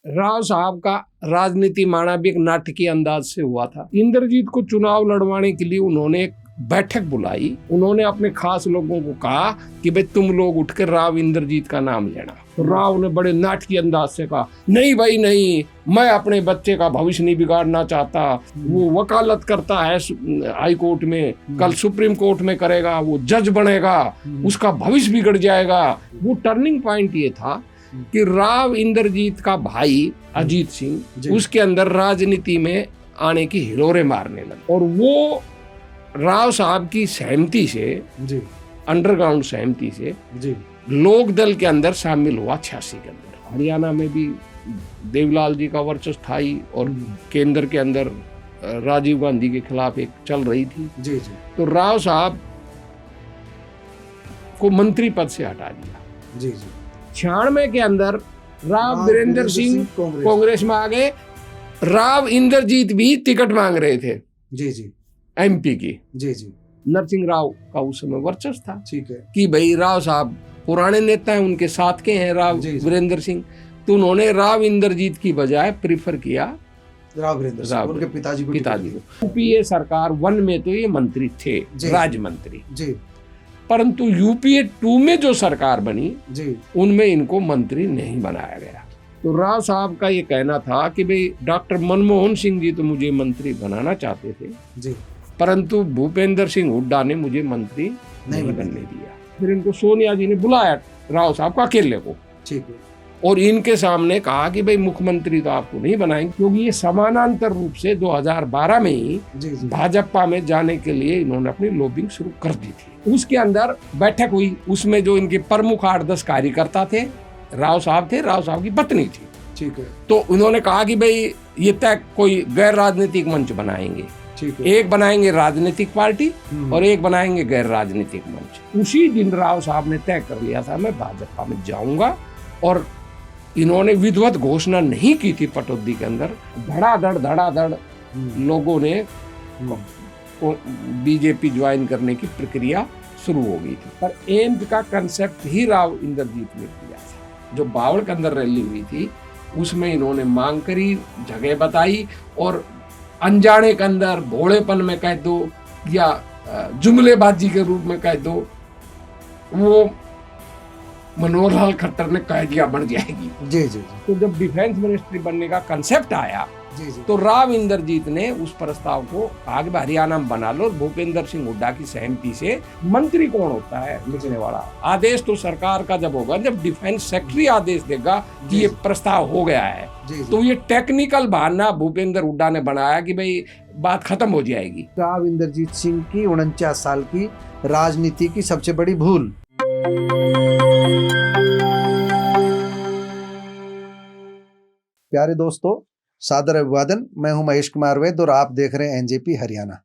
राव साहब का राजनीति माना भी एक नाटकीय अंदाज से हुआ था। इंद्रजीत को चुनाव लड़वाने के लिए उन्होंने एक बैठक बुलाई। उन्होंने अपने खास लोगों को कहा कि भाई तुम लोग उठकर राव इंद्रजीत का नाम लेना। तो राव ने बड़े नाटकीय अंदाज से कहा, नहीं भाई नहीं, मैं अपने बच्चे का भविष्य नहीं बिगाड़ना चाहता। वो वकालत करता है हाई कोर्ट में, कल सुप्रीम कोर्ट में करेगा, वो जज बनेगा, उसका भविष्य बिगड़ जाएगा। वो टर्निंग पॉइंट ये था कि राव इंद्रजीत का भाई अजीत सिंह उसके अंदर राजनीति में आने की हिलोरे मारने लगे, और वो राव साहब की सहमति से, अंडरग्राउंड सहमति से लोक दल के अंदर शामिल हुआ 86 के अंदर। हरियाणा में भी देवलाल जी का वर्चस्व था ही, और केंद्र के अंदर राजीव गांधी के खिलाफ एक चल रही थी। तो राव साहब को मंत्री पद से हटा दिया। 96 के अंदर राव वीरेंद्र सिंह कांग्रेस में आ गए। राव इंद्रजीत भी टिकट मांग रहे थे एमपी की। नरसिंह राव का उस समय वर्चस्व था, ठीक है, कि भाई राव साहब पुराने नेता हैं, उनके साथ के हैं राव वीरेंद्र सिंह। तो उन्होंने राव इंद्रजीत की बजाय प्रीफर किया राव वीरेंद्र सिंह, उनके पिताजी को। यूपीए सरकार 1 में तो ये मंत्री थे, राज्य मंत्री, परंतु यूपीए 2 में जो सरकार बनी उनमें इनको मंत्री नहीं बनाया गया। तो राव साहब का ये कहना था कि भाई डॉक्टर मनमोहन सिंह जी तो मुझे मंत्री बनाना चाहते थे, परंतु भूपेंद्र सिंह हुड्डा ने मुझे मंत्री नहीं बनने दिया। फिर इनको सोनिया जी ने बुलाया राव साहब को अकेले को, ठीक है, और इनके सामने कहा कि भाई मुख्यमंत्री तो आपको नहीं बनाएंगे, क्योंकि ये समानांतर रूप से 2012 में ही भाजपा में जाने के लिए इन्होंने अपनी लॉबिंग शुरू कर दी थी। उसके अंदर बैठक हुई, उसमें जो इनके प्रमुख 8-10 कार्यकर्ता थे, राव साहब थे, राव साहब की पत्नी थी, ठीक है। तो उन्होंने कहा कि भाई ये तय कोई गैर राजनीतिक मंच बनाएंगे, एक बनाएंगे राजनीतिक पार्टी और एक बनाएंगे गैर राजनीतिक मंच। उसी दिन राव साहब ने तय कर लिया था मैं भाजपा में जाऊंगा, और इन्होंने विधिवत घोषणा नहीं की थी पटौदी के अंदर। धड़ाधड़ लोगों ने बीजेपी ज्वाइन करने की प्रक्रिया शुरू हो गई थी। पर एम्स का कंसेप्ट ही राव इंद्रजीत ने किया था। जो बावड़ के अंदर रैली हुई थी उसमें इन्होंने मांग करी, जगह बताई, और अनजाने के अंदर भोलेपन में कह दो या जुमलेबाजी के रूप में कह दो, वो मनोहर लाल खट्टर ने कह दिया बन जाएगी। तो जब डिफेंस मिनिस्ट्री बनने का कंसेप्ट आया तो राव इंद्रजीत ने उस प्रस्ताव को आगे हरियाणा में बना लो, और भूपेंद्र सिंह हुड्डा की सहमति से मंत्री कौन होता है लिखने वाला, आदेश तो सरकार का जब होगा, जब डिफेंस सेक्रेटरी आदेश देगा कि ये प्रस्ताव हो गया है, तो ये टेक्निकल बहाना भूपेंद्र हुड्डा ने बनाया कि भाई बात खत्म हो जाएगी। राव इंद्रजीत सिंह की 49 साल की राजनीति की सबसे बड़ी भूल। प्यारे दोस्तों, सादर अभिवादन। मैं हूं महेश कुमार वैद्य और आप देख रहे हैं एनजेपी हरियाणा।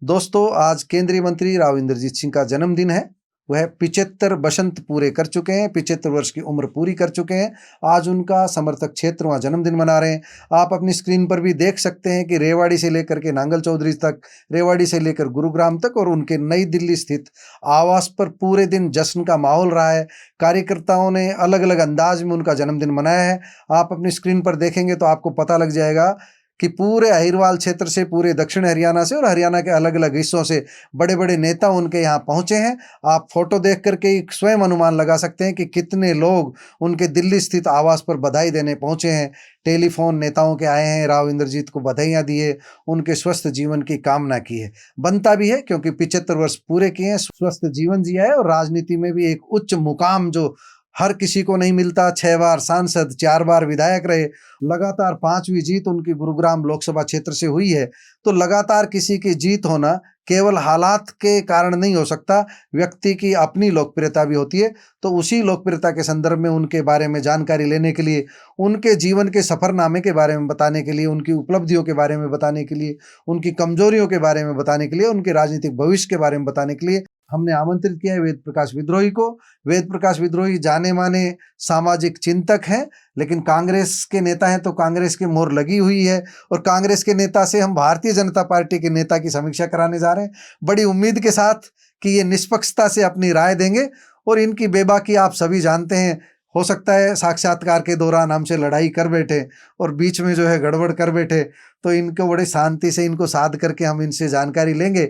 दोस्तों, आज केंद्रीय मंत्री राव इंद्रजीत सिंह का जन्मदिन है। वह 75 बसंत पूरे कर चुके हैं, 75 वर्ष की उम्र पूरी कर चुके हैं। आज उनका समर्थक क्षेत्र वहाँ जन्मदिन मना रहे हैं। आप अपनी स्क्रीन पर भी देख सकते हैं कि रेवाड़ी से लेकर के नांगल चौधरी तक, रेवाड़ी से लेकर गुरुग्राम तक, और उनके नई दिल्ली स्थित आवास पर पूरे दिन जश्न का माहौल रहा है। कार्यकर्ताओं ने अलग अलग अंदाज में उनका जन्मदिन मनाया है। आप अपनी स्क्रीन पर देखेंगे तो आपको पता लग जाएगा कि पूरे अहिरवाल क्षेत्र से, पूरे दक्षिण हरियाणा से और हरियाणा के अलग अलग हिस्सों से बड़े बड़े नेता उनके यहाँ पहुंचे हैं। आप फोटो देख करके स्वयं अनुमान लगा सकते हैं कि कितने लोग उनके दिल्ली स्थित आवास पर बधाई देने पहुंचे हैं। टेलीफोन नेताओं के आए हैं, राव इंद्रजीत को बधाइयाँ दिए, उनके स्वस्थ जीवन की कामना की है। बनता भी है, क्योंकि 75 वर्ष पूरे किए हैं, स्वस्थ जीवन जिया है, और राजनीति में भी एक उच्च मुकाम जो हर किसी को नहीं मिलता। 6 बार सांसद, 4 बार विधायक रहे, लगातार 5वीं जीत उनकी गुरुग्राम लोकसभा क्षेत्र से हुई है। तो लगातार किसी की जीत होना केवल हालात के कारण नहीं हो सकता, व्यक्ति की अपनी लोकप्रियता भी होती है। तो उसी लोकप्रियता के संदर्भ में उनके बारे में जानकारी लेने के लिए, उनके जीवन के सफरनामे के बारे में बताने के लिए, उनकी उपलब्धियों के बारे में बताने के लिए, उनकी कमजोरियों के बारे में बताने के लिए, उनके राजनीतिक भविष्य के बारे में बताने के लिए हमने आमंत्रित किया है वेद प्रकाश विद्रोही को। वेद प्रकाश विद्रोही जाने माने सामाजिक चिंतक हैं, लेकिन कांग्रेस के नेता हैं तो कांग्रेस की मोहर लगी हुई है, और कांग्रेस के नेता से हम भारतीय जनता पार्टी के नेता की समीक्षा कराने जा रहे हैं, बड़ी उम्मीद के साथ कि ये निष्पक्षता से अपनी राय देंगे। और इनकी बेबाकी आप सभी जानते हैं, हो सकता है साक्षात्कार के दौरान हमसे लड़ाई कर बैठे और बीच में जो है गड़बड़ कर बैठे, तो इनको बड़े शांति से इनको साध करके हम इनसे जानकारी लेंगे।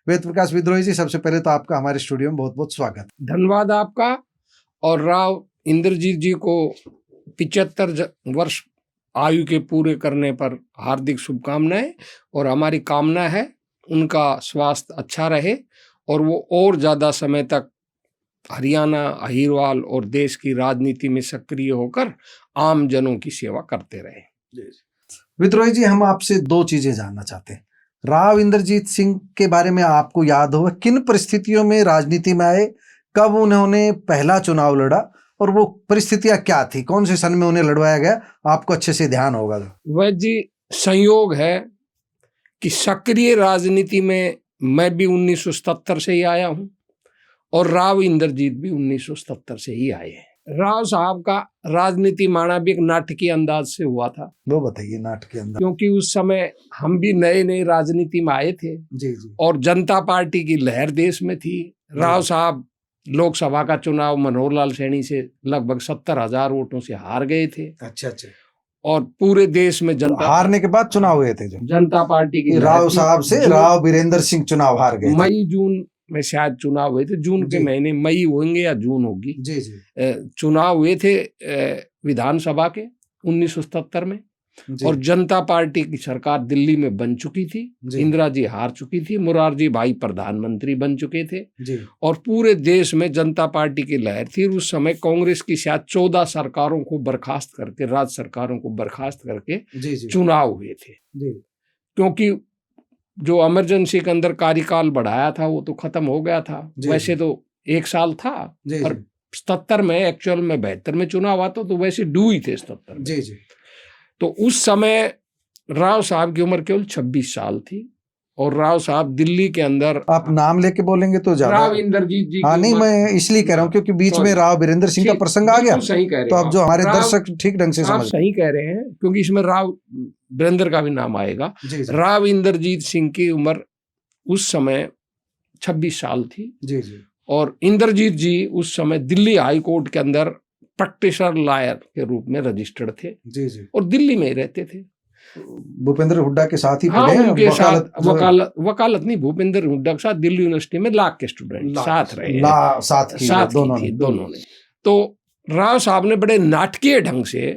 वेद प्रकाश विद्रोही जी, सबसे पहले तो आपका हमारे स्टूडियो में बहुत बहुत स्वागत। धन्यवाद आपका। और राव इंद्रजीत जी को 75 वर्ष आयु के पूरे करने पर हार्दिक शुभकामनाएं, और हमारी कामना है उनका स्वास्थ्य अच्छा रहे और वो और ज़्यादा समय तक हरियाणा, अहीरवाल और देश की राजनीति में सक्रिय होकर आम जनों की सेवा करते रहे। विद्रोही जी, हम आपसे दो चीजें जानना चाहते हैं। राव इंद्रजीत सिंह के बारे में आपको याद हो किन परिस्थितियों में राजनीति में आए, कब उन्होंने पहला चुनाव लड़ा और वो परिस्थितियां क्या थी, कौन से सन में उन्हें लड़वाया गया, आपको अच्छे से ध्यान होगा। वह जी संयोग है कि सक्रिय राजनीति में मैं भी 1977 से ही आया हूं और राव इंद्रजीत भी 1977 से ही आए हैं। राव साहब का राजनीति माना भी एक नाटकीय अंदाज से हुआ था। वो बताइए नाटकीय अंदाज। क्योंकि उस समय हम भी नए नए राजनीति में आए थे जी जी, और जनता पार्टी की लहर देश में थी। राव साहब लोकसभा का चुनाव मनोहर लाल सैनी से लगभग 70,000 वोटों से हार गए थे। अच्छा अच्छा। और पूरे देश में जनता हारने के बाद चुनाव हुए थे जो जनता पार्टी की राव साहब से राव वीरेंद्र सिंह चुनाव हार गए। मई जून में शायद चुनाव हुए थे, जून के महीने, मई होंगे या जून होगी। जी जी, चुनाव हुए थे विधानसभा के 1977 में, और जनता पार्टी की सरकार दिल्ली में बन चुकी थी। इंदिरा जी हार चुकी थी, मुरारजी भाई प्रधानमंत्री बन चुके थे और पूरे देश में जनता पार्टी की लहर थी। उस समय कांग्रेस की शायद 14 सरकारों को बर्खास्त करके, राज्य सरकारों को बर्खास्त करके चुनाव हुए थे। क्योंकि जो इमरजेंसी के अंदर कार्यकाल बढ़ाया था वो तो खत्म हो गया था। वैसे तो 1 साल था, पर 77 में एक्चुअल में 72 में चुनाव आता तो वैसे डू ही थे 77 में। तो उस समय राव साहब की उम्र केवल 26 साल थी और राव साहब दिल्ली के अंदर, आप नाम लेके बोलेंगे तो ज्यादा। राव इंद्रजीत जी। हाँ नहीं, मैं इसलिए कह रहा हूँ क्योंकि बीच में राव वीरेंद्र सिंह का प्रसंग आ गया। सही कह रहे हैं, तो अब जो हमारे दर्शक ठीक ढंग से समझ, सही कह रहे हैं, क्योंकि इसमें राव वीरेंद्र का भी नाम आएगा। राव इंद्रजीत सिंह की उम्र उस समय 26 साल थी। जी जी। और इंद्रजीत जी उस समय दिल्ली हाई कोर्ट के अंदर प्रैक्टिशनर लॉयर के रूप में रजिस्टर्ड थे। जी जी। और दिल्ली में ही रहते थे। भूपेंद्र हुड्डा के साथ ही पढ़े। हाँ, उनके साथ वकालत नहीं, भूपेंद्र हुड्डा के साथ दिल्ली यूनिवर्सिटी में लॉ के स्टूडेंट साथ रहे, साथ दोनों ने। तो राव साहब ने बड़े नाटकीय ढंग से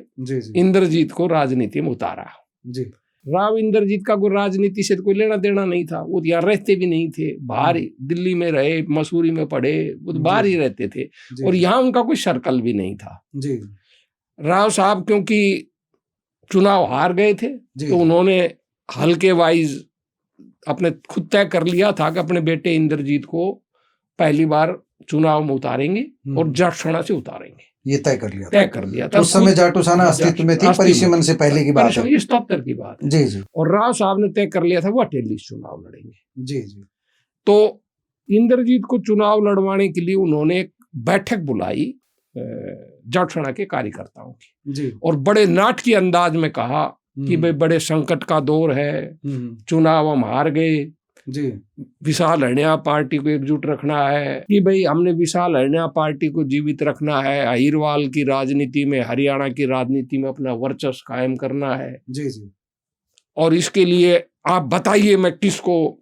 इंद्रजीत को राजनीति में उतारा। जी। राव इंद्रजीत का कोई राजनीति से कोई लेना देना नहीं था, वो यहाँ रहते भी नहीं थे, बाहर ही दिल्ली में रहे, मसूरी में पढ़े, वो तो बाहर ही रहते थे और यहाँ उनका कोई सर्कल भी नहीं था। जी। राव साहब क्योंकि चुनाव हार गए थे तो उन्होंने हल्के वाइज अपने खुद तय कर लिया था कि अपने बेटे इंद्रजीत को पहली बार चुनाव में उतारेंगे और जाटसेना से उतारेंगे। ये तय कर लिया था। उस समय जाटसेना अस्तित्व में थी, परिसीमन से पहले की बात है, 77 की बात है। जी जी। और राव साहब ने तय कर लिया था वो अटेली चुनाव लड़ेंगे। जी जी। तो इंद्रजीत को चुनाव लड़वाने के लिए उन्होंने एक बैठक बुलाई जाटसेना के कार्यकर्ताओं की। जी। और बड़े नाटकीय अंदाज में कहा कि भाई बड़े संकट का दौर है, चुनाव हम हार गए, जी, विशाल हरियाणा पार्टी को एकजुट रखना है, कि भाई हमने विशाल हरियाणा पार्टी को जीवित रखना है, अहीरवाल की राजनीति में, हरियाणा की राजनीति में अपना वर्चस्व कायम करना है। जी जी। और इसके लिए आप बताइए मैं किसको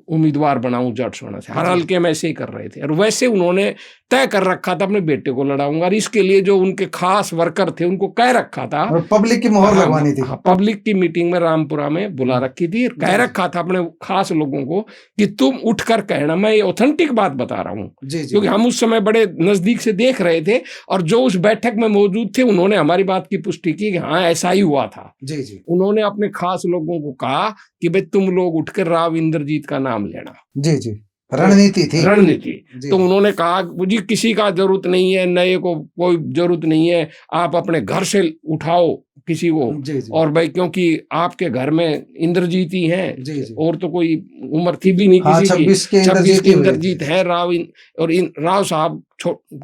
उम्मीदवार बनाऊं जाटसेना से। हर हल्के में ऐसे ही कर रहे थे और वैसे उन्होंने तय कर रखा था अपने बेटे को लड़ाऊंगा, और इसके लिए जो उनके खास वर्कर थे उनको कह रखा था, पब्लिक की मोहर लगवानी थी। पब्लिक की मीटिंग में रामपुरा में बुला रखी थी, कह रखा था अपने खास लोगों को कि तुम उठकर कहना, मैं ये ऑथेंटिक बात बता रहा हूँ क्योंकि हम उस समय बड़े नजदीक से देख रहे थे और जो उस बैठक में मौजूद थे उन्होंने हमारी बात की पुष्टि की कि हाँ ऐसा ही हुआ था। जी जी। उन्होंने अपने खास लोगों को कहा कि भाई तुम लोग उठकर राव इंद्रजीत का नाम लेना। जी जी। रणनीति थी, रणनीति। तो उन्होंने कहा जी किसी का जरूरत नहीं है, नए को कोई जरूरत नहीं है, आप अपने घर से उठाओ किसी को। जी जी। और भाई क्योंकि आपके घर में इंद्रजीत ही हैं, और तो कोई उम्र थी भी नहीं किसी की, 26 के इंद्रजीत है। राव साहब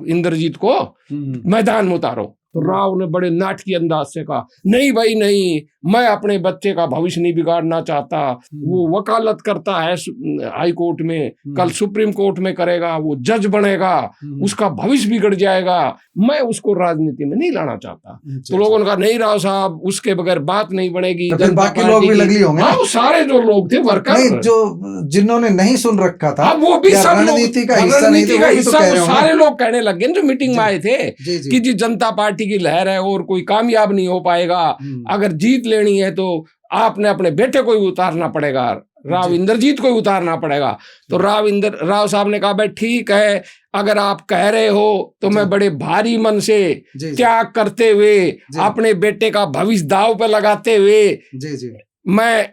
इंद्रजीत को मैदान में उतारो तो राव ने बड़े नाटकीय अंदाज से कहा, नहीं भाई नहीं, मैं अपने बच्चे का भविष्य नहीं बिगाड़ना चाहता। वो वकालत करता है हाई कोर्ट में, कल सुप्रीम कोर्ट में करेगा, वो जज बनेगा, उसका भविष्य बिगड़ जाएगा, मैं उसको राजनीति में नहीं लाना चाहता। तो लोगों ने कहा, नहीं राव साहब, उसके बगैर बात नहीं बनेगी। तो बाकी लोग भी लगली होंगे। हाँ, सारे जो लोग थे वर्कर, जो जिन्होंने नहीं सुन रखा था, वो भी सब रणनीति का हिस्सा नहीं थे, सारे लोग कहने लग गए जो मीटिंग में आए थे कि जी जनता पार्टी की लहर है और कोई कामयाब नहीं हो पाएगा, अगर जीत लेनी है तो आपने अपने बेटे को ही उतारना पड़ेगा, राव इंद्रजीत को ही उतारना पड़ेगा। तो राव साहब ने कहा, भाई ठीक है, अगर आप कह रहे हो तो मैं बड़े भारी मन से त्याग करते हुए, अपने बेटे का भविष्य दांव पे लगाते हुए मैं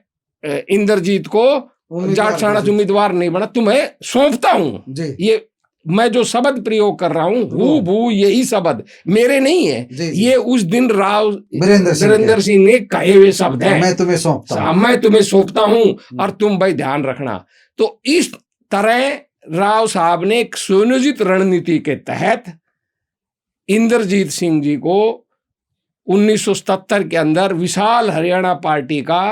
इंद्रजीत को जाटसाना उम्मीदवार नहीं बना, तुम्हें सौंपता हूं। ये मैं जो शब्द प्रयोग कर रहा हूँ, हूबहू यही शब्द मेरे नहीं है, ये उस दिन राव वीरेंद्र सिंह ने कहे हुए शब्द हैं। मैं तुम्हें सौंपता हूँ और तुम भाई ध्यान रखना। तो इस तरह राव साहब ने एक सुनियोजित रणनीति के तहत इंद्रजीत सिंह जी को 1977 के अंदर विशाल हरियाणा पार्टी का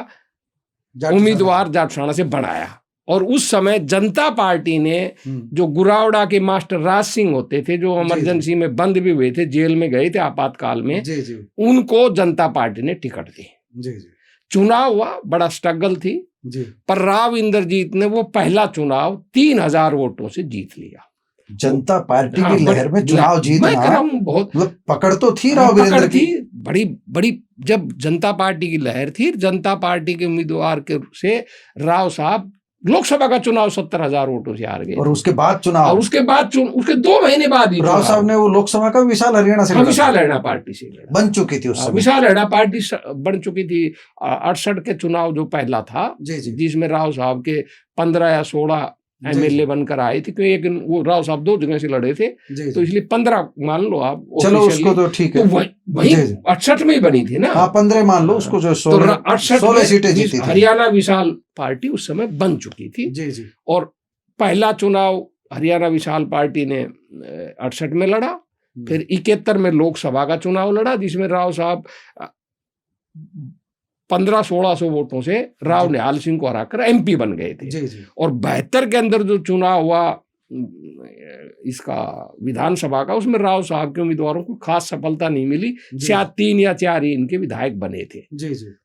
उम्मीदवार जाटसाना से बनाया। और उस समय जनता पार्टी ने जो गुरावड़ा के मास्टर राज सिंह होते थे, जो इमरजेंसी में बंद भी हुए थे, जेल में गए थे आपातकाल में, उनको जनता पार्टी ने टिकट दी। चुनाव हुआ, बड़ा स्ट्रगल थी, पर राव इंद्रजीत ने वो पहला चुनाव 3000 वोटों से जीत लिया। जनता पार्टी की लहर में चुनाव जीतना बहुत पकड़ तो थी, राव वीरेंद्र की बड़ी बड़ी। जब जनता पार्टी की लहर थी, जनता पार्टी के उम्मीदवार के से राव साहब लोकसभा का चुनाव 70,000 वोटों से हार गए। और उसके बाद चुनाव, और उसके 2 महीने बाद ही राव साहब ने वो लोकसभा का विशाल हरियाणा से विशाल हरियाणा पार्टी से बन चुकी थी। उस समय विशाल हरियाणा पार्टी बन चुकी थी। 68 के चुनाव जो पहला था, जिसमें राव साहब के 15 या 16 एमएलए बनकर आए थे, क्योंकि एक वो राव साहब 2 जगह से लड़े थे, तो इसलिए 15 मान लो आप। चलो उसको तो ठीक है, तो वही 68 में ही बनी थी ना। हाँ, 15 मान लो उसको, जो 16 सीटें जीती थी। हरियाणा विशाल पार्टी उस समय बन चुकी थी। और पहला चुनाव हरियाणा विशाल पार्टी ने 68 में लड़ा, फिर 71 में लोकसभा का चुनाव लड़ा, जिसमें राव साहब 1500-1600 वोटों से राव निहाल सिंह को हराकर एमपी बन गए थे। और 72 के अंदर जो चुनाव हुआ इसका विधानसभा का, उसमें राव साहब के उम्मीदवारों को खास सफलता नहीं मिली, शायद 3 या 4 ही इनके विधायक बने थे।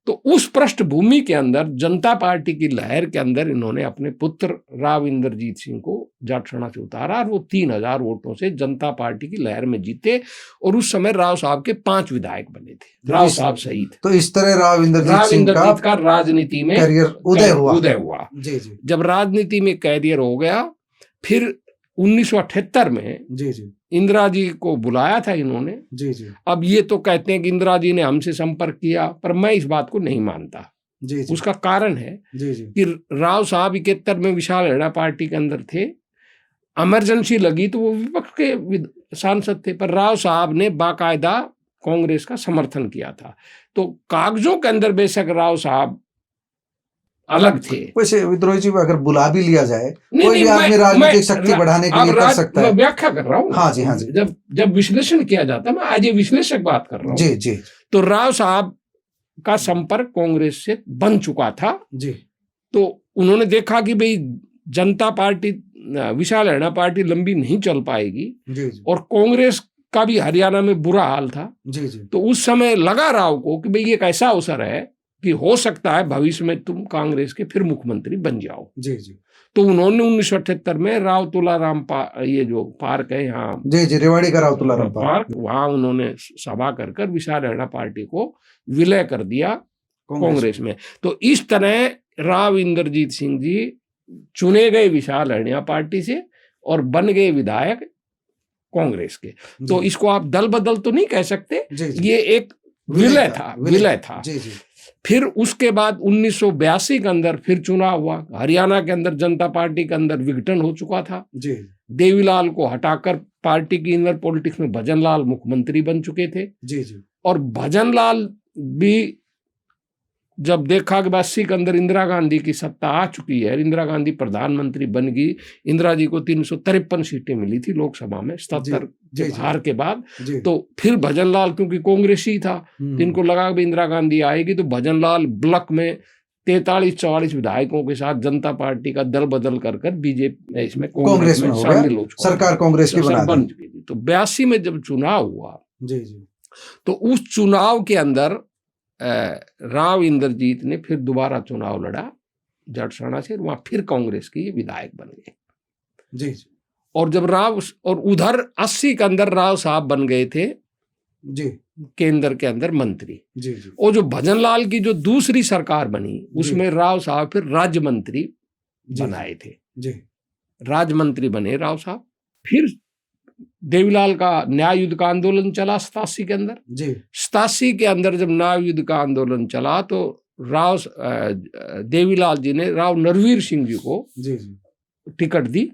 तो उस पृष्ठभूमि के अंदर जनता पार्टी की लहर के अंदर इन्होंने अपने पुत्र राव इंद्रजीत सिंह को जाटसाना से उतारा और वो 3000 वोटों से जनता पार्टी की लहर में जीते। और उस समय राव साहब के 5 विधायक बने थे, राव साहब सहित। तो इस तरह राव इंद्रजीत का राजनीति में करियर उदय हुआ। जब राजनीति में कैरियर हो गया, फिर 1978 में इंदिरा जी को बुलाया था इन्होंने। अब ये तो कहते हैं कि इंदिरा जी ने हमसे संपर्क किया, पर मैं इस बात को नहीं मानता। उसका कारण है कि राव साहब 71 में विशाल हरियाणा पार्टी के अंदर थे, इमरजेंसी लगी तो वो विपक्ष के सांसद थे, पर राव साहब ने बाकायदा कांग्रेस का समर्थन किया था। तो कागजों के अंदर बेशक राव साहब अलग थे। वैसे विद्रोही जी, अगर बुला भी लिया जाए, कोई भी आदमी राजनीतिक शक्ति बढ़ाने के लिए कर सकता है। मैं व्याख्या कर रहा हूँ। हाँ जी, हाँ जी। जब विश्लेषण किया जाता है, मैं आज ये विश्लेषक बात कर रहा हूँ। जी। तो राव साहब का संपर्क कांग्रेस से बन चुका था। तो उन्होंने देखा कि भाई जनता पार्टी, विशाल हरियाणा पार्टी लंबी नहीं चल पाएगी, और कांग्रेस का भी हरियाणा में बुरा हाल था। तो उस समय लगा राव को कि भाई ये एक ऐसा अवसर है कि हो सकता है भविष्य में तुम कांग्रेस के फिर मुख्यमंत्री बन जाओ। तो उन्होंने 1978 में राव तुलाराम ये जो पार्क है यहाँ, रेवाड़ी का राव तुलाराम पार्क, वहां उन्होंने सभा कर विशाल हरियाणा पार्टी को विलय कर दिया कांग्रेस में। तो इस तरह राव इंद्रजीत सिंह जी चुने गए विशाल हरियाणा पार्टी से और बन गए विधायक कांग्रेस के। तो इसको आप दल बदल तो नहीं कह सकते, ये एक विलय था। फिर उसके बाद 1982 के अंदर फिर चुनाव हुआ। हरियाणा के अंदर जनता पार्टी के अंदर विघटन हो चुका था। देवीलाल को हटाकर पार्टी की इनर पॉलिटिक्स में भजनलाल मुख्यमंत्री बन चुके थे। और भजनलाल भी जब देखा कि 80 के अंदर इंदिरा गांधी की सत्ता आ चुकी है, इंदिरा गांधी प्रधानमंत्री बन गई, इंदिरा जी को 353 सीटें मिली थी लोकसभा में 77 हार के बाद, तो फिर भजनलाल क्योंकि कांग्रेसी था तो इनको लगा कि इंदिरा गांधी आएगी, तो भजनलाल ब्लॉक में 43-44 विधायकों के साथ जनता पार्टी का दल बदल कर बीजेपी इसमें कांग्रेस में शामिल हो चुका, सरकार कांग्रेस की बन चुकी थी। तो 82 में जब चुनाव हुआ तो उस चुनाव के अंदर राव इंद्रजीत ने फिर दोबारा चुनाव लड़ा जड़साना से, वहां फिर कांग्रेस के विधायक बन गए। और जब राव और उधर 80 के अंदर राव साहब बन गए थे केंद्र के अंदर मंत्री। और जो भजनलाल की जो दूसरी सरकार बनी उसमें राव साहब फिर राज्य मंत्री बनाए थे, राज्य मंत्री बने राव साहब। फिर देवीलाल का न्याय युद्ध का आंदोलन चला 87 के अंदर। 87 के अंदर जब न्याय युद्ध का आंदोलन चला तो देवीलाल जी ने राव नरवीर सिंह जी को टिकट दी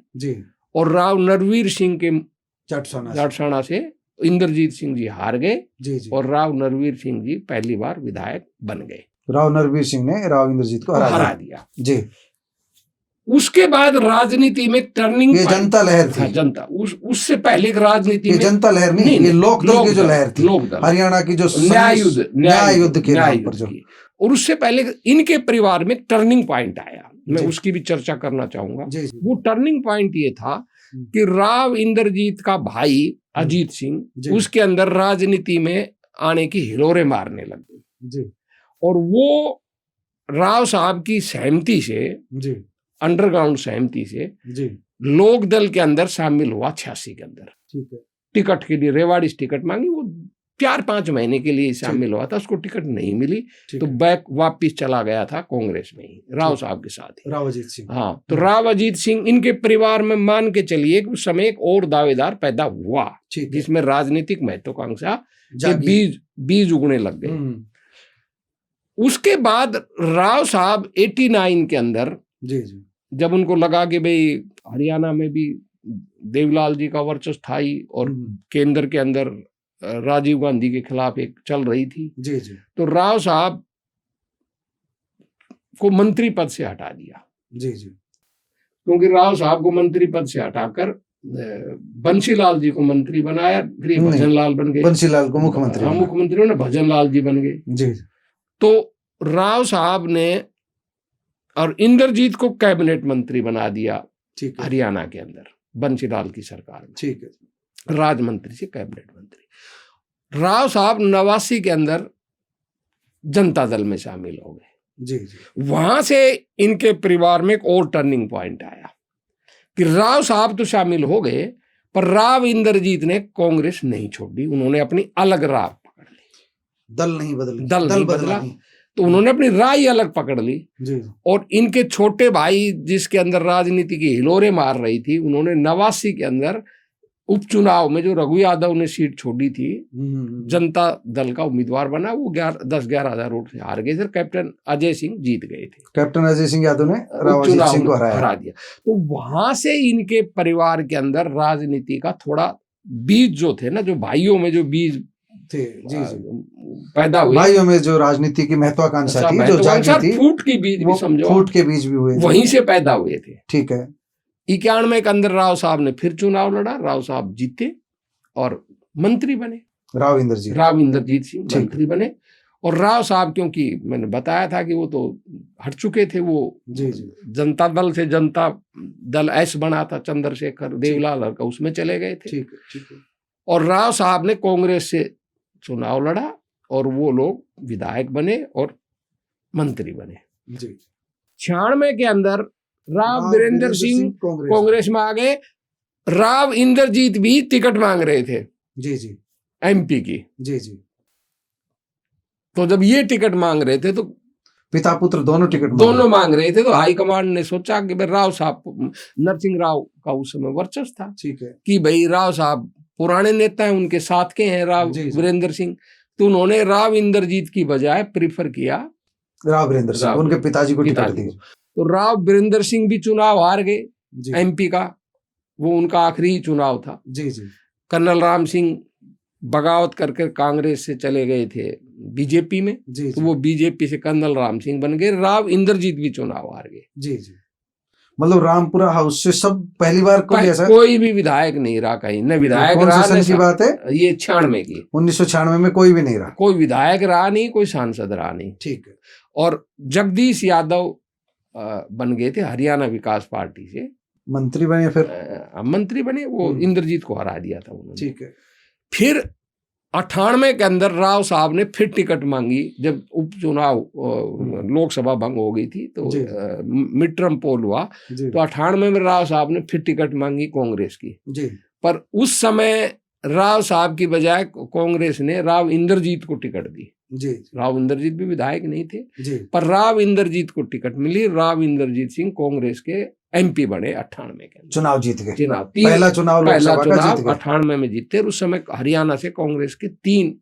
और राव नरवीर सिंह के जड़साना से इंद्रजीत सिंह जी हार गए और राव नरवीर सिंह जी पहली बार विधायक बन गए। राव नरवीर सिंह ने राव इंद्रजीत को हरा दिया। उसके बाद राजनीति में टर्निंग, ये जनता लहर थी। जनता उससे पहले राजनीति में जनता लहर नहीं, ये लोकदल की जो लहर थी, हरियाणा की जो न्याय युद्ध के नाम पर जो, और उससे पहले इनके परिवार में टर्निंग पॉइंट आया, मैं उसकी भी चर्चा करना चाहूंगा। वो टर्निंग पॉइंट ये था कि राव इंद्रजीत का भाई अजीत सिंह उसके अंदर राजनीति में आने की हिलोरे मारने लग गए और वो राव साहब की सहमति से, अंडरग्राउंड सहमति से लोक दल के अंदर शामिल हुआ 86 के अंदर। टिकट के लिए रेवाड़ीस टिकट मांगी, वो 4-5 महीने के लिए शामिल हुआ था, उसको टिकट नहीं मिली तो बैक वापिस चला गया था कांग्रेस में ही राव साहब के साथ, राव अजीत सिंह। हाँ, तो राव अजीत सिंह इनके परिवार में मान के चलिए कि उस समय एक और दावेदार पैदा हुआ जिसमें राजनीतिक महत्वाकांक्षा के बीज उगने लग गए। उसके बाद राव साहब 89 के अंदर जब उनको लगा कि भाई हरियाणा में भी देवीलाल जी का वर्चस्व था ही और केंद्र के अंदर राजीव गांधी के खिलाफ एक चल रही थी, तो राव साहब को मंत्री पद से हटा दिया। क्योंकि राव साहब को मंत्री पद से हटाकर बंसीलाल जी को मंत्री बनाया, फिर भजनलाल बन गए, बंसीलाल को मुख्यमंत्री, मुख्यमंत्री ने भजनलाल जी बन गए। तो राव साहब ने और इंद्रजीत को कैबिनेट मंत्री बना दिया हरियाणा के अंदर बंसीलाल की सरकार में, राज मंत्री से कैबिनेट मंत्री। राव साहब 89 के अंदर जनता दल में शामिल हो गए। वहां से इनके परिवार में एक और टर्निंग पॉइंट आया कि राव साहब तो शामिल हो गए पर राव इंद्रजीत ने कांग्रेस नहीं छोड़ी, उन्होंने अपनी अलग राह पकड़ ली, दल नहीं बदला, तो उन्होंने अपनी राय अलग पकड़ ली। और इनके छोटे भाई जिसके अंदर राजनीति की हिलोरे मार रही थी, उन्होंने 89 के अंदर उपचुनाव में जो रघु यादव ने सीट छोड़ी थी, जनता दल का उम्मीदवार बना, वो 10-11 हजार वोट से हार गए थे। कैप्टन अजय सिंह जीत गए थे, कैप्टन अजय सिंह यादव ने राव सिंह को हरा दिया। तो वहां से इनके परिवार के अंदर राजनीति का थोड़ा बीज जो थे ना, जो भाइयों में जो बीज थे पैदा हुए, भाइयों में जो राजनीति की महत्वाकांक्षा थी, जो जागी थी, फूट के बीज भी समझो, फूट के बीज भी हुए, वहीं से पैदा हुए थे। ठीक है। 91 के अंदर राव साहब ने फिर चुनाव लड़ा, राव साहब जीते और मंत्री बने, राव इंद्रजीत सिंह मंत्री बने। और राव साहब, क्योंकि मैंने बताया था कि वो तो हट चुके थे, वो जनता दल से जनता दल एस बना था, चंद्रशेखर देवलाल का, उसमें चले गए थे। और राव साहब ने कांग्रेस से चुनाव लड़ा और वो लोग विधायक बने और मंत्री बने। 96 के अंदर राव वीरेंद्र सिंह कांग्रेस में आ गए। राव इंद्रजीत भी टिकट मांग रहे थे एमपी की। तो जब ये टिकट मांग रहे थे तो पिता पुत्र दोनों मांग रहे थे, तो हाईकमांड ने सोचा कि भाई राव साहब, नरसिंह राव का उस समय वर्चस्व था, ठीक है, कि भाई राव साहब पुराने नेता हैं, उनके साथ के हैं राव वीरेंद्र सिंह, तो उन्होंने राव इंद्रजीत की बजाय प्रीफर किया राव वीरेंद्र सिंह, उनके पिताजी को टिकट दी। तो राव वीरेंद्र सिंह भी चुनाव हार गए एमपी का, वो उनका आखिरी चुनाव था। कर्नल राम सिंह बगावत करके कांग्रेस से चले गए थे बीजेपी में। तो वो बीजेपी से कर्नल राम सिंह बन गए। राव इंद्रजीत भी चुनाव हार गए। जी जी। मतलब रामपुरा हाउस से सब पहली बार कोई भी विधायक नहीं रहा कहीं, न विधायक रहा। कौन सन की बात है? ये 96 की। 1996 में कोई भी नहीं रहा, कोई विधायक रहा नहीं, कोई सांसद रहा नहीं। ठीक है। और जगदीश यादव बन गए थे हरियाणा विकास पार्टी से, मंत्री बने। फिर मंत्री बने, वो इंद्रजीत को हरा दिया था उन्होंने। ठीक है। फिर 98 के अंदर राव साहब ने फिर टिकट मांगी। जब उपचुनाव लोकसभा भंग हो गई थी तो मिड टर्म पोल हुआ, तो 98 में राव साहब ने फिर टिकट मांगी कांग्रेस की। पर उस समय राव साहब की बजाय कांग्रेस ने राव इंद्रजीत को टिकट दी। राव इंद्रजीत भी विधायक नहीं थे, पर राव इंद्रजीत को टिकट मिली। राव इंद्रजीत सिंह कांग्रेस के एमपी बने 98 के चुनाव जीत गए। पहला चुनाव 98 में जीते। और उस समय हरियाणा से कांग्रेस के 3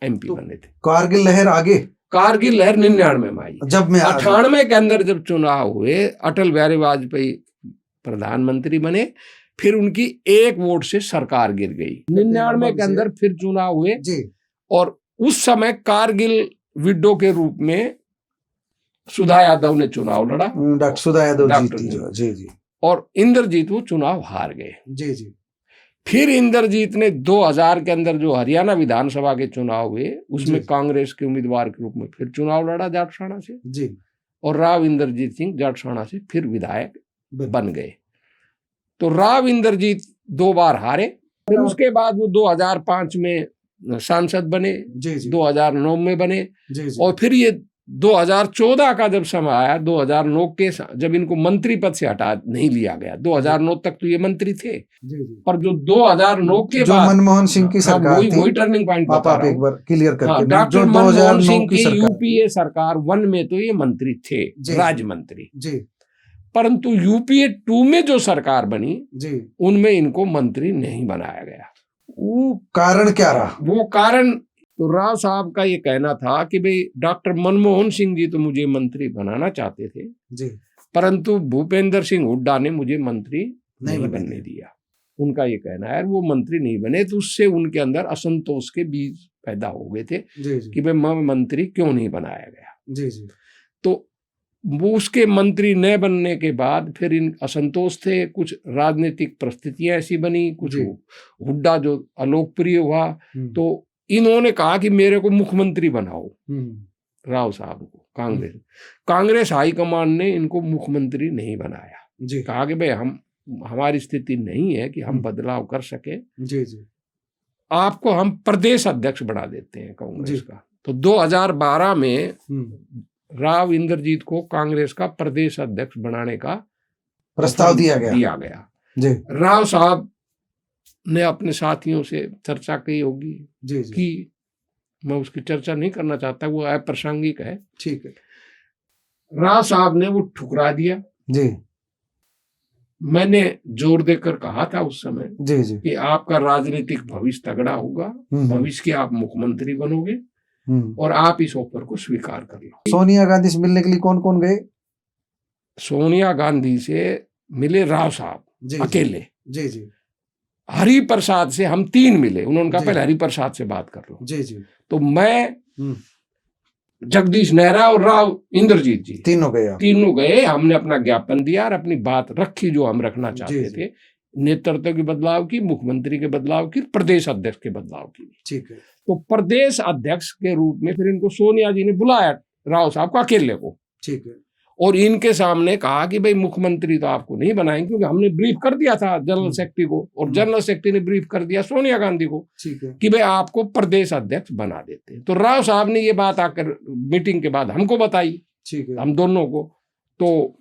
एमपी बने थे। कारगिल लहर आगे, कारगिल लहर 99 में आई। जब मैं 98 के अंदर जब चुनाव हुए, अटल बिहारी वाजपेयी प्रधानमंत्री बने, फिर उनकी 1 वोट से सरकार गिर गई। 99 के अंदर फिर चुनाव हुए और उस समय कारगिल विडो के रूप में सुधा यादव ने चुनाव लड़ा। डॉक्टर सुधा यादव जी जी। और इंद्रजीत वो चुनाव हार गए। जी। फिर इंद्रजीत ने 2000 के अंदर जो हरियाणा विधानसभा के चुनाव हुए, उसमें कांग्रेस के उम्मीदवार के रूप में फिर चुनाव लड़ा जाटसाना से जी। और राव इंद्रजीत सिंह जाटसाना से फिर विधायक बन गए। तो राव इंद्रजीत 2 बार हारे। फिर उसके बाद वो 2005 में सांसद बने, 2009 में बने। और फिर ये 2014 का जब समय आया, 2009 के जब इनको मंत्री पद से हटा नहीं लिया गया, 2009 तक तो ये मंत्री थे। पर जो 2009 के बाद मनमोहन सिंह की सरकार थी, वही टर्निंग पॉइंट बता रहा हूं, एक बार क्लियर करके। डॉक्टर मनमोहन सिंह की यूपीए सरकार 1 में तो ये मंत्री थे, राज्य मंत्री। परंतु यूपीए 2 में जो सरकार बनी, उनमें इनको मंत्री नहीं बनाया गया। वो कारण क्या रहा? वो कारण तो राव साहब का ये कहना था कि भाई डॉक्टर मनमोहन सिंह जी तो मुझे मंत्री बनाना चाहते थे जी, परंतु भूपेंद्र सिंह हुड्डा ने मुझे मंत्री नहीं बनने दिया। उनका ये कहना है, वो मंत्री नहीं बने तो उससे उनके अंदर असंतोष के बीज पैदा हो गए थे कि भाई मैं मंत्री क्यों नहीं बनाया गया। तो वो उसके मंत्री न बनने के बाद फिर इन असंतोष थे। कुछ राजनीतिक परिस्थितियां ऐसी बनी, कुछ हुड्डा जो अलोकप्रिय हुआ, तो इन्होंने कहा कि मेरे को मुख्यमंत्री बनाओ, राव साहब को। कांग्रेस हाईकमान ने इनको मुख्यमंत्री नहीं बनाया। कहा कि भाई हमारी स्थिति नहीं है कि हम बदलाव कर सके, आपको हम प्रदेश अध्यक्ष बना देते हैं कांग्रेस का। तो 2012 में राव इंद्रजीत को कांग्रेस का प्रदेश अध्यक्ष बनाने का प्रस्ताव दिया गया। राव साहब ने अपने साथियों से चर्चा की होगी कि मैं उसकी चर्चा नहीं करना चाहता, वो अप्रासंगिक है। ठीक है। राव साहब ने वो ठुकरा दिया जी। मैंने जोर देकर कहा था उस समय कि आपका राजनीतिक भविष्य तगड़ा होगा, भविष्य के आप मुख्यमंत्री बनोगे और आप इस ऑफर को स्वीकार कर लो। सोनिया गांधी से मिलने के लिए कौन कौन गए? सोनिया गांधी से मिले राव साहब अकेले। जी। हरिप्रसाद से हम 3 मिले। उन्होंने कहा पहले हरिप्रसाद से बात कर लो। जी। तो मैं, जगदीश नेहरा और राव इंद्रजीत जी तीनों गए। हमने अपना ज्ञापन दिया और अपनी बात रखी जो हम रखना चाहते थे। नेतृत्व के बदलाव की, मुख्यमंत्री के बदलाव की, प्रदेश अध्यक्ष के बदलाव की। ठीक है। तो प्रदेश अध्यक्ष के रूप में फिर इनको सोनिया जी ने बुलाया, राव साहब को अकेले को। ठीक है। और इनके सामने कहा कि भाई मुख्यमंत्री तो आपको नहीं बनाएंगे, क्योंकि हमने ब्रीफ कर दिया था जनरल सेक्रेटरी को, और जनरल सेक्रेटरी ने ब्रीफ कर दिया सोनिया गांधी को कि भाई आपको प्रदेश अध्यक्ष बना देते हैं। तो राव साहब ने ये बात आकर मीटिंग के बाद हमको बताई, ठीक है, हम दोनों को। तो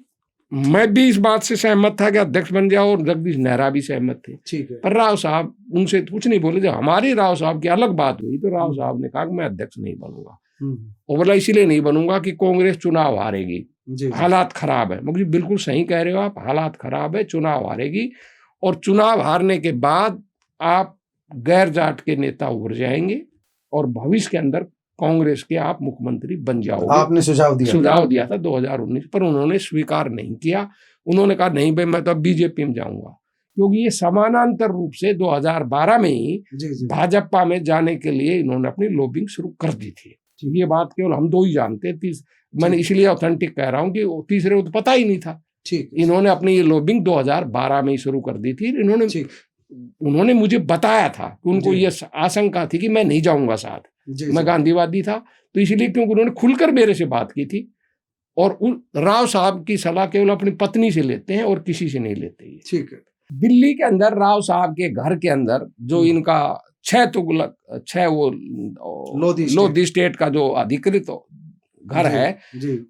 मैं भी इस बात से सहमत था कि अध्यक्ष बन जाओ, और जगदीश नेहरा भी सहमत थे। ठीक है। पर राव साहब उनसे कुछ नहीं बोले। जब हमारी राव साहब की अलग बात हुई तो राव साहब ने कहा कि मैं अध्यक्ष नहीं बनूंगा। और बोला इसीलिए नहीं बनूंगा कि कांग्रेस चुनाव हारेगी, हालात खराब है। मुझे बिल्कुल सही कह रहे हो आप, हालात खराब है, चुनाव हारेगी, और चुनाव हारने के बाद आप गैर जाट के नेता उभर जाएंगे और भविष्य के अंदर कांग्रेस के आप मुख्यमंत्री बन जाओगे। आपने सुझाव दिया था 2019, पर उन्होंने स्वीकार नहीं किया। उन्होंने कहा नहीं भाई मैं तो अब बीजेपी में जाऊंगा, क्योंकि ये समानांतर रूप से 2012 में ही भाजपा में जाने के लिए इन्होंने अपनी लॉबिंग शुरू कर दी थी। ये बात केवल हम दो ही जानते हैं, मैंने इसलिए ऑथेंटिक कह रहा हूँ कि तीसरे को तो पता ही नहीं था। इन्होंने अपनी ये लॉबिंग 2012 में ही शुरू कर दी थी। उन्होंने मुझे बताया था कि उनको ये आशंका थी कि मैं नहीं जाऊंगा साथ, मैं गांधीवादी था, तो इसलिए क्योंकि उन्होंने खुलकर मेरे से बात की थी। और राव साहब की सलाह केवल अपनी पत्नी से लेते हैं और किसी से नहीं लेते। ठीक है। दिल्ली के अंदर राव साहब के घर के अंदर जो इनका 6 वो लोधी स्टेट का जो अधिकृत घर है,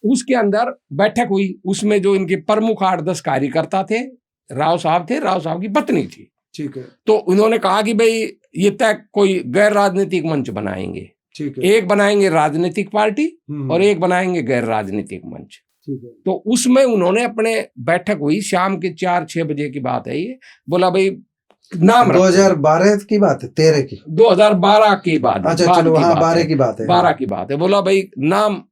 उसके अंदर बैठक हुई। उसमें जो इनके प्रमुख 8-10 कार्यकर्ता थे, राव साहब थे, राव साहब की पत्नी थी। ठीक है। तो उन्होंने कहा कि भाई ये तय कोई गैर राजनीतिक मंच बनाएंगे। ठीक है। एक बनाएंगे राजनीतिक पार्टी और एक बनाएंगे गैर राजनीतिक मंच। ठीक है। तो उसमें उन्होंने अपने बैठक हुई, शाम के 4-6 बजे की बात है ये। बोला भाई नाम 2012 की बात है, 13 की 2012 की बात। अच्छा चलो, हाँ 12 की बात है, 12 की बात है। बोला भाई नाम,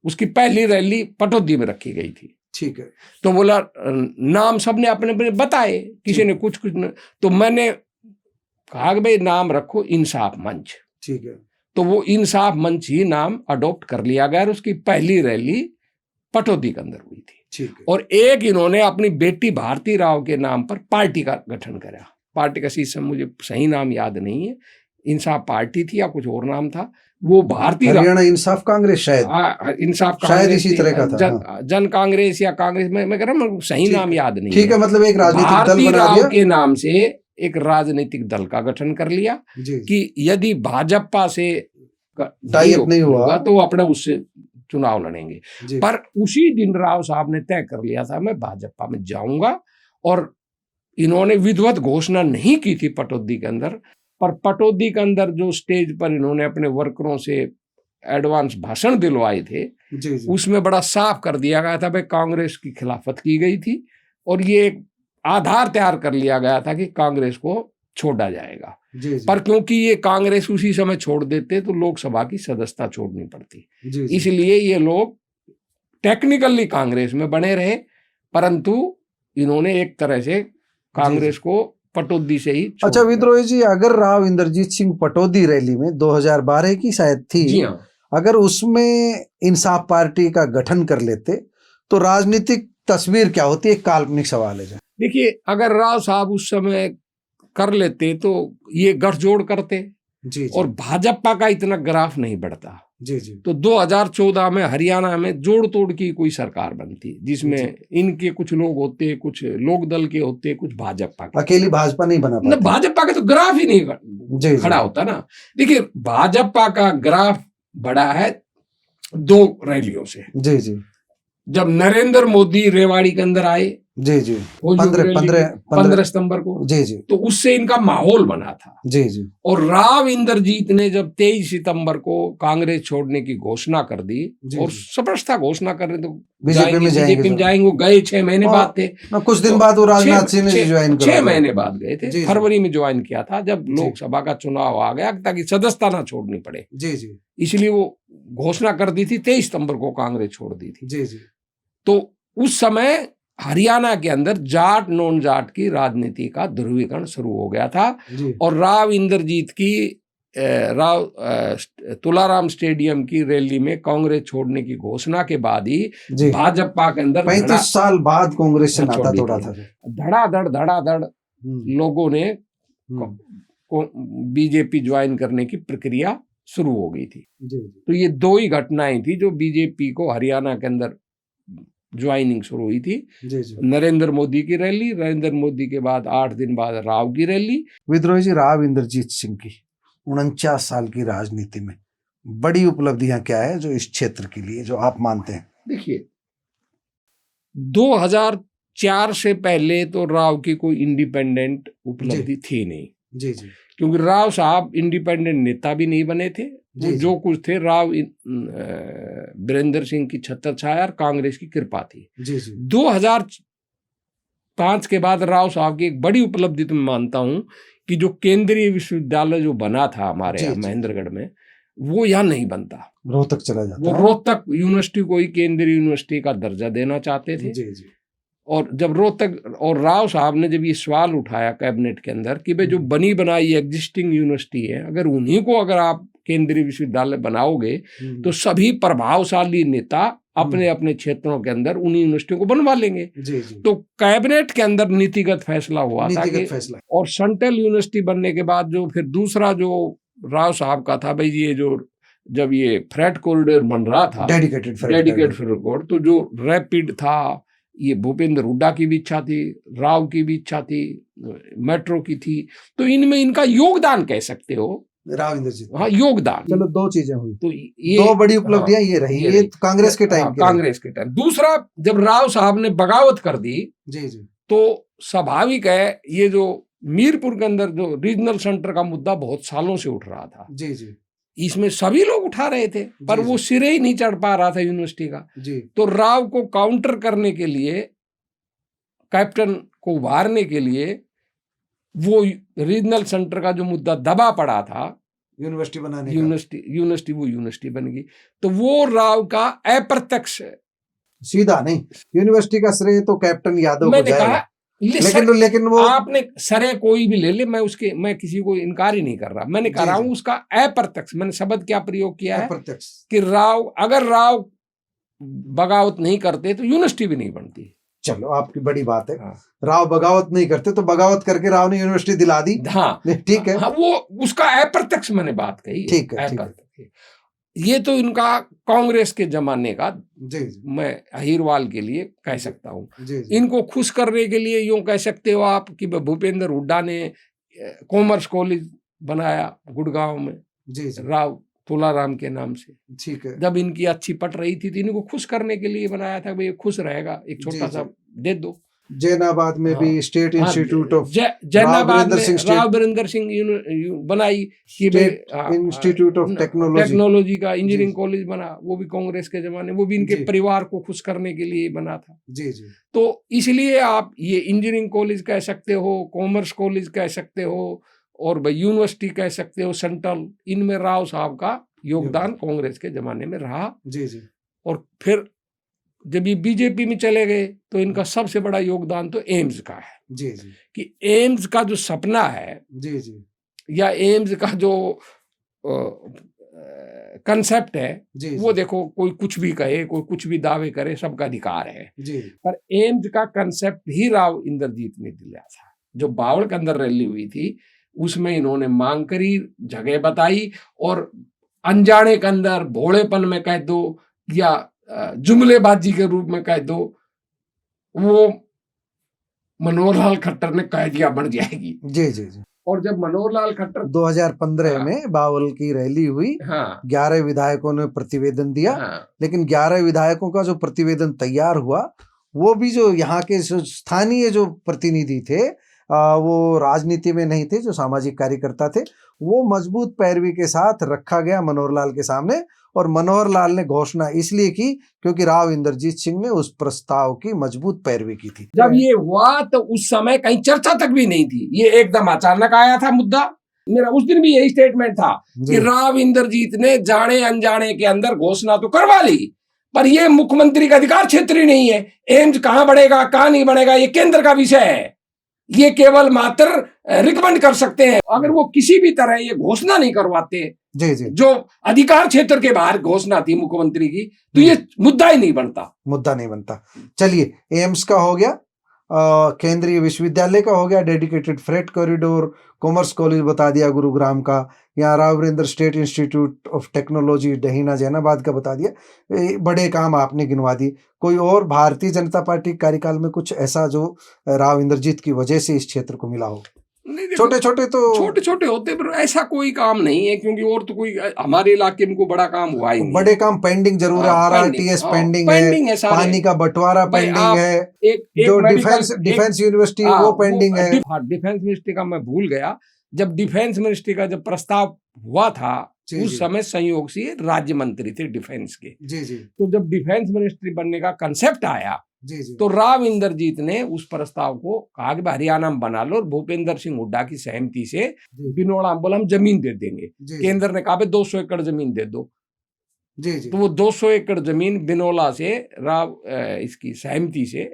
उसकी पहली रैली पटौदी में रखी गई थी। ठीक है। तो बोला नाम सबने अपने अपने बताए, किसी ने कुछ न, तो मैंने कहा कि भाई नाम रखो इंसाफ मंच। ठीक है। तो वो इंसाफ मंच ही नाम अडॉप्ट कर लिया गया और उसकी पहली रैली पटौदी के अंदर हुई थी। ठीक है। और एक इन्होंने अपनी बेटी भारती राव के नाम पर पार्टी का गठन करा। पार्टी का इस समय मुझे सही नाम याद नहीं है, इंसाफ पार्टी थी या कुछ और नाम था। वो भारतीय हरियाणा इंसाफ कांग्रेस, शायद इंसाफ शायद इसी तरह का था, जन कांग्रेस या कांग्रेस, मैं कह रहा हूँ सही नाम याद नहीं। ठीक है। मतलब एक राजनीतिक दल बना दिया के नाम से एक राजनीतिक दल का गठन कर लिया कि यदि भाजपा से टाई अप नहीं हुआ तो अपने उससे चुनाव लड़ेंगे। पर उसी दिन राव साहब ने तय कर लिया था मैं भाजपा में जाऊंगा। और इन्होंने विधिवत घोषणा नहीं की थी पटौदी के अंदर, पर पटौदी के अंदर जो स्टेज पर इन्होंने अपने वर्करों से एडवांस भाषण दिलवाए थे, उसमें बड़ा साफ कर दिया गया था भाई कांग्रेस की खिलाफत की गई थी और ये एक आधार तैयार कर लिया गया था कि कांग्रेस को छोड़ा जाएगा। पर क्योंकि ये कांग्रेस उसी समय छोड़ देते तो लोकसभा की सदस्यता छोड़नी पड़ती, इसलिए ये लोग टेक्निकली कांग्रेस में बने रहे, परंतु इन्होंने एक तरह से कांग्रेस को पटौदी से ही। अच्छा विद्रोही जी, अगर राव इंद्रजीत सिंह पटौदी रैली में 2012 की शायद थी, जी हाँ, अगर उसमें इंसाफ पार्टी का गठन कर लेते तो राजनीतिक तस्वीर क्या होती है? काल्पनिक सवाल है। देखिए, अगर राव साहब उस समय कर लेते तो ये गठजोड़ करते जी, और भाजपा का इतना ग्राफ नहीं बढ़ता। जी जी। तो 2014 में हरियाणा में जोड़ तोड़ की कोई सरकार बनती जिसमें इनके कुछ लोग होते, कुछ लोक दल के होते, कुछ भाजपा के। अकेली भाजपा नहीं बना पाती। भाजपा का तो ग्राफ ही नहीं खड़ा होता ना। देखिए, भाजपा का ग्राफ बढ़ा है 2 रैलियों से। जी जी। जब नरेंद्र मोदी रेवाड़ी के अंदर आए, जी जी, 15 सितंबर को, जी जी, तो उससे इनका माहौल बना था। जी जी। और राव इंद्रजीत ने जब 23 सितंबर को कांग्रेस छोड़ने की घोषणा कर दी और स्पष्टता घोषणा कर रहे तो बीजेपी में जाएंगे, गए 6 महीने बाद थे, कुछ दिन बाद वो राजनाथ सिंह ने ज्वाइन किया, 6 महीने बाद गए थे, फरवरी में ज्वाइन किया था जब लोकसभा का चुनाव आ गया ताकि सदस्यता ना छोड़नी पड़े। जी जी। इसलिए वो घोषणा कर दी थी, 23 सितंबर को कांग्रेस छोड़ दी थी। जी जी। तो उस समय हरियाणा के अंदर जाट नॉन जाट की राजनीति का ध्रुवीकरण शुरू हो गया था और राव इंद्रजीत की तुलाराम स्टेडियम की रैली में कांग्रेस छोड़ने की घोषणा के बाद ही भाजपा के अंदर 35 साल बाद कांग्रेस से नाता तोड़ा था। धड़ाधड़ लोगों ने बीजेपी ज्वाइन करने की प्रक्रिया शुरू हो गई थी। तो ये 2 ही घटनाएं थी जो बीजेपी को हरियाणा के अंदर ज्वाइनिंग शुरू हुई थी। जी जी। नरेंद्र मोदी की रैली, नरेंद्र मोदी के बाद 8 दिन बाद राव की रैली। विद्रोही जी, राव इंद्रजीत सिंह की 49 साल की राजनीति में बड़ी उपलब्धियां क्या है जो इस क्षेत्र के लिए जो आप मानते हैं? देखिए, 2004 से पहले तो राव की कोई इंडिपेंडेंट उपलब्धि थी नहीं। जी जी। क्योंकि राव साहब इंडिपेंडेंट नेता भी नहीं बने थे, जो कुछ थे राव वीरेंद्र सिंह की छत्रछाया और कांग्रेस की कृपा थी। जी जी। 2005 के बाद राव साहब की एक बड़ी उपलब्धि तो मैं मानता हूं कि जो केंद्रीय विश्वविद्यालय जो बना था हमारे यहाँ महेंद्रगढ़ में, वो यहाँ नहीं बनता, रोहतक चला जाता। वो रोहतक यूनिवर्सिटी को ही केंद्रीय यूनिवर्सिटी का दर्जा देना चाहते थे। जी जी। और जब रोहतक और राव साहब ने जब ये सवाल उठाया कैबिनेट के अंदर कि भाई जो बनी बनाई एग्जिस्टिंग यूनिवर्सिटी है, अगर उन्हीं को अगर आप केंद्रीय विश्वविद्यालय बनाओगे तो सभी प्रभावशाली नेता अपने अपने क्षेत्रों के अंदर उन यूनिवर्सिटियों को बनवा लेंगे। तो कैबिनेट के अंदर नीतिगत फैसला हुआ था कि और सेंट्रल यूनिवर्सिटी बनने के बाद जो फिर दूसरा जो राव साहब का था, भाई ये जो जब ये फ्रेट कॉरिडोर बन रहा था डेडिकेटेड फ्रेट कॉरिडोर, तो जो रैपिड था, ये भूपेंद्र हुड्डा की भी इच्छा थी, राव की भी इच्छा थी, मेट्रो की थी, तो इनमें इनका योगदान कह सकते हो, राव इंद्रजीत। हाँ, योगदान। चलो दो चीजें हुई, तो ये दो बड़ी उपलब्धियां ये रही, ये कांग्रेस के टाइम कांग्रेस के टाइम। दूसरा, जब राव साहब ने बगावत कर दी जी तो स्वाभाविक है ये जो मीरपुर के अंदर जो रीजनल सेंटर का मुद्दा बहुत सालों से उठ रहा था जी, इसमें सभी लोग उठा रहे थे, पर वो सिरे ही नहीं चढ़ पा रहा था यूनिवर्सिटी का जी। तो राव को काउंटर करने के लिए, कैप्टन को उभारने के लिए, वो रीजनल सेंटर का जो मुद्दा दबा पड़ा था, यूनिवर्सिटी बनाने वो यूनिवर्सिटी बन गई। तो वो राव का अप्रत्यक्ष, सीधा नहीं, यूनिवर्सिटी का श्रेय तो कैप्टन यादव को जाएगा। लेकिन वो आपने सरे कोई भी ले ले, मैं किसी को इनकार ही नहीं कर रहा, मैंने कह रहा हूं उसका अप्रत्यक्ष, मैंने शब्द क्या प्रयोग किया है कि अगर राव बगावत नहीं करते तो यूनिवर्सिटी भी नहीं बनती। चलो, आपकी बड़ी बात है। हाँ। राव बगावत नहीं करते तो बगावत करके राव ने यूनिवर्सिटी दिला दी। हाँ, ठीक है। हाँ, वो उसका अप्रत्यक्ष मैंने बात कही। ठीक है। ये तो इनका कांग्रेस के जमाने का जी। मैं अहिरवाल के लिए कह सकता हूँ। इनको खुश करने के लिए यूं कह सकते हो आप कि भूपेंद्र हुड्डा ने कॉमर्स कॉलेज बनाया गुड़गांव में जी। राव तुलाराम के नाम से। ठीक है। जब इनकी अच्छी पट रही थी तो इनको खुश करने के लिए बनाया था, भाई खुश रहेगा, एक छोटा सा दे दो। जैनाबाद में भी स्टेट इंस्टीट्यूट ऑफ जैनाबाद में राव बिरेंद्र सिंह बनाई कि इंस्टीट्यूट ऑफ टेक्नोलॉजी का इंजीनियरिंग कॉलेज बना, वो भी कांग्रेस के जमाने, वो भी इनके परिवार को खुश करने के लिए बना था जी। तो इसलिए आप ये इंजीनियरिंग कॉलेज कह सकते हो, कॉमर्स कॉलेज कह सकते हो, और भाई यूनिवर्सिटी कह सकते हो सेंट्रल, इनमें राव साहब का योगदान कांग्रेस के जमाने में रहा जी। और फिर जब ये बीजेपी में चले गए तो इनका सबसे बड़ा योगदान तो एम्स का है जी। कि एम्स का जो सपना है जी, या एम्स का जो कंसेप्ट है जी, वो देखो, कोई कुछ भी कहे, कोई कुछ भी दावे करे, सबका अधिकार है जी। पर एम्स का कंसेप्ट ही राव इंद्रजीत ने दिया था। जो बावड़ के अंदर रैली हुई थी उसमें इन्होंने मांग करी, जगह बताई, और अनजाने के अंदर भोलेपन में कह दो या जुमलेबाजी के रूप में कह दो, वो मनोहर लाल खट्टर ने कह दिया बन जाएगी जी। और जब मनोहर लाल खट्टर 2015 में बावल की रैली हुई, 11 विधायकों ने प्रतिवेदन दिया, लेकिन 11 विधायकों का जो प्रतिवेदन तैयार हुआ वो भी जो यहाँ के स्थानीय जो प्रतिनिधि थे वो राजनीति में नहीं थे, जो सामाजिक कार्यकर्ता थे, वो मजबूत पैरवी के साथ रखा गया मनोहर लाल के सामने। और मनोहर लाल ने घोषणा इसलिए की क्योंकि राव इंद्रजीत सिंह ने उस प्रस्ताव की मजबूत पैरवी की थी। जब ये हुआ तो उस समय कहीं चर्चा तक भी नहीं थी, ये एकदम अचानक आया था मुद्दा। मेरा उस दिन भी यही स्टेटमेंट था कि राव इंद्रजीत ने जाने अनजाने के अंदर घोषणा तो करवा ली, पर ये मुख्यमंत्री का अधिकार क्षेत्र ही नहीं है। एम्स कहाँ बढ़ेगा, कहाँ नहीं बढ़ेगा, ये केंद्र का विषय है, ये केवल मात्र रिकमेंड कर सकते हैं। अगर वो किसी भी तरह ये घोषणा नहीं करवाते जी, जो अधिकार क्षेत्र के बाहर घोषणा थी मुख्यमंत्री की, तो ये मुद्दा ही नहीं बनता। चलिए, एम्स का हो गया, केंद्रीय विश्वविद्यालय का हो गया, dedicated freight corridor, commerce college बता दिया गुरुग्राम का, यहाँ Rao Birendra state institute of technology Dahina Jainabad का बता दिया। बड़े काम आपने गिनवा दिए। कोई और भारतीय जनता पार्टी कार्यकाल में कुछ ऐसा जो राव इंद्रजीत की वजह से इस क्षेत्र को मिला हो? छोटे छोटे होते, पर ऐसा कोई काम नहीं है, क्योंकि और तो कोई हमारे इलाके में कोई बड़ा काम हुआ ही नहीं। बड़े काम पेंडिंग जरूर है, RRTS पेंडिंग है, पानी का बंटवारा पेंडिंग है, जो डिफेंस यूनिवर्सिटी वो पेंडिंग है। डिफेंस मिनिस्ट्री का मैं भूल गया, जब डिफेंस मिनिस्ट्री का जब प्रस्ताव हुआ था उस समय संयोग से राज्य मंत्री थे डिफेंस के जी। तो जब डिफेंस मिनिस्ट्री बनने का कंसेप्ट आया जी। तो राव इंद्रजीत ने उस प्रस्ताव को कहा कि हरियाणा में बना लो, और भूपेंद्र सिंह हुड्डा की सहमति से बिनोड़ा बोला हम जमीन दे देंगे। केंद्र ने कहा 200 एकड़ जमीन दे दो जी। तो वो 200 एकड़ जमीन बिनोला से राव इसकी सहमति से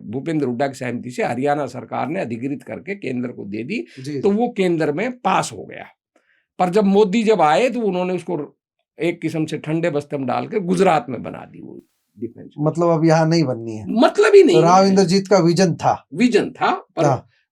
भूपेंद्र हुड्डा की सहमति से हरियाणा सरकार ने अधिकृत करके केंद्र को दे दी, तो वो केंद्र में पास हो गया। पर जब मोदी जब आए तो उन्होंने उसको एक किस्म से ठंडे बस्ते में डालकर गुजरात में बना दी वो डिफेंस। मतलब अब यहाँ नहीं बननी है, मतलब ही नहीं। तो राव इंद्रजीत का विजन था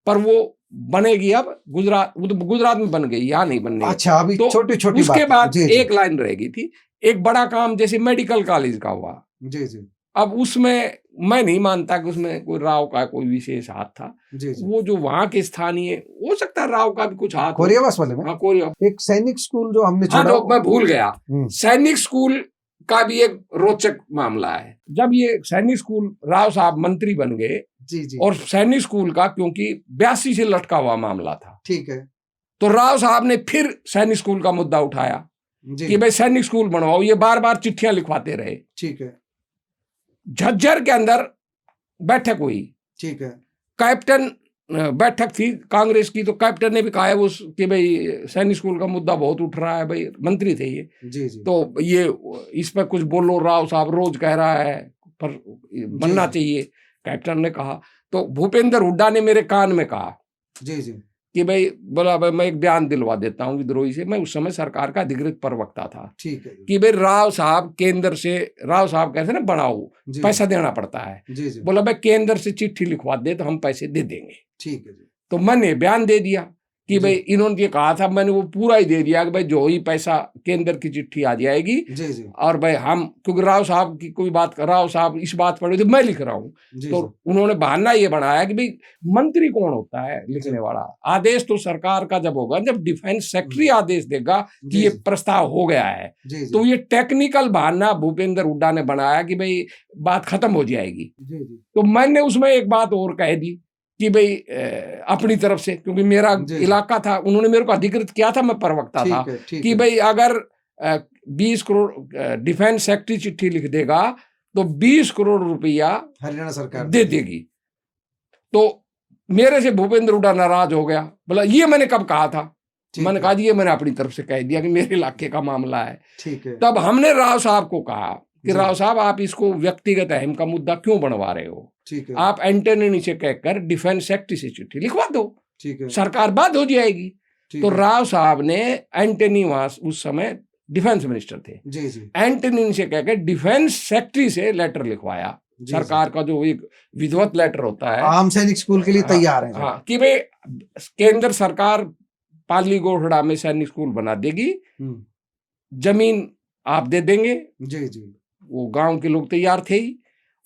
पर वो बनेगी अब गुजरात में बन गई, यहाँ नहीं बनने। अच्छा, अभी तो छोटी छोटी उसके बाद एक लाइन रहेगी थी, एक बड़ा काम जैसे मेडिकल कॉलेज का हुआ। जी जी। अब उसमें मैं नहीं मानता कि उसमें कोई राव का कोई विशेष हाथ था। जी जी। वो जो वहाँ के स्थानीय, हो सकता है राव का भी कुछ हाथ। कोरियावास वाले में? हाँ, कोरिया। एक सैनिक स्कूल जो हमने छोड़ा, तो मैं भूल गया, सैनिक स्कूल का भी एक रोचक मामला है। जब ये सैनिक स्कूल राव साहब मंत्री बन गए, जी जी, और सैनिक स्कूल का क्योंकि 82 से लटका हुआ मामला था, ठीक है, तो राव साहब ने फिर सैनिक स्कूल का मुद्दा उठाया कि भाई सैनिक स्कूल बनवाओ। ये बार बार चिट्ठियां लिखवाते रहे। ठीक है। झज्जर के अंदर बैठक हुई, ठीक है, कैप्टन बैठक थी कांग्रेस की, तो कैप्टन ने भी कहा है वो कि भाई सैनिक स्कूल का मुद्दा बहुत उठ रहा है, भाई मंत्री थे ये, जी जी, तो ये इस पर कुछ बोलो, राव साहब रोज कह रहा है पर बनना चाहिए, कैप्टन ने कहा। तो भूपेंद्र हुड्डा ने मेरे कान में कहा, जी जी, कि भाई बोला भाई मैं एक बयान दिलवा देता हूँ विद्रोही से। मैं उस समय सरकार का अधिकृत प्रवक्ता था, ठीक है, कि भाई राव साहब केंद्र से, राव साहब कहते ना बनाओ, पैसा देना पड़ता है, जी जी, बोला भाई केंद्र से चिट्ठी लिखवा दे तो हम पैसे दे देंगे, ठीक है। तो मैंने बयान दे दिया कि भाई इन्होंने ये कहा था, मैंने वो पूरा ही दे दिया कि भाई जो ही पैसा केंद्र की चिट्ठी आ जाएगी, जी जी, और भाई हम, क्योंकि राव साहब की कोई बात, राव साहब इस बात पर तो मैं लिख रहा हूँ, तो उन्होंने बहाना ये बनाया कि भाई मंत्री कौन होता है लिखने वाला, आदेश तो सरकार का जब होगा, जब डिफेंस सेक्रेटरी आदेश देगा कि ये प्रस्ताव हो गया है, तो ये टेक्निकल बहाना भूपेंद्र हुड्डा ने बनाया कि भाई बात खत्म हो जाएगी। तो मैंने उसमें एक बात और कह दी कि भाई अपनी तरफ से, क्योंकि मेरा इलाका था, उन्होंने मेरे को अधिकृत किया था, मैं प्रवक्ता था, कि भाई अगर 20 करोड़ डिफेंस सेक्रेटरी चिट्ठी लिख देगा तो 20 करोड़ रुपया हरियाणा सरकार दे देगी। तो मेरे से भूपेंद्र हुड्डा नाराज हो गया, बोला ये मैंने कब कहा था? मैंने कहा ये मैंने अपनी तरफ से कह दिया कि मेरे इलाके का मामला है। ठीक है। तब हमने राव साहब को कहा कि राव साहब आप इसको व्यक्तिगत अहम का मुद्दा क्यों बनवा रहे हो? ठीक है। आप एंटनी से कहकर डिफेंस सेक्रेटरी से चिट्ठी लिखवा दो, ठीक है, सरकार बात हो जाएगी। तो राव साहब ने एंटनी वहां उस समय डिफेंस मिनिस्टर थे, जी जी, एंटनी से कहकर डिफेंस सेक्रेटरी से लेटर लिखवाया, सरकार का जो एक विधिवत लेटर होता है, आम सैनिक स्कूल के लिए तैयार है, हाँ, कि भाई केंद्र सरकार पाली गोहड़ा में सैनिक स्कूल बना देगी, जमीन आप दे देंगे, जी जी, वो गांव के लोग तैयार थे ही,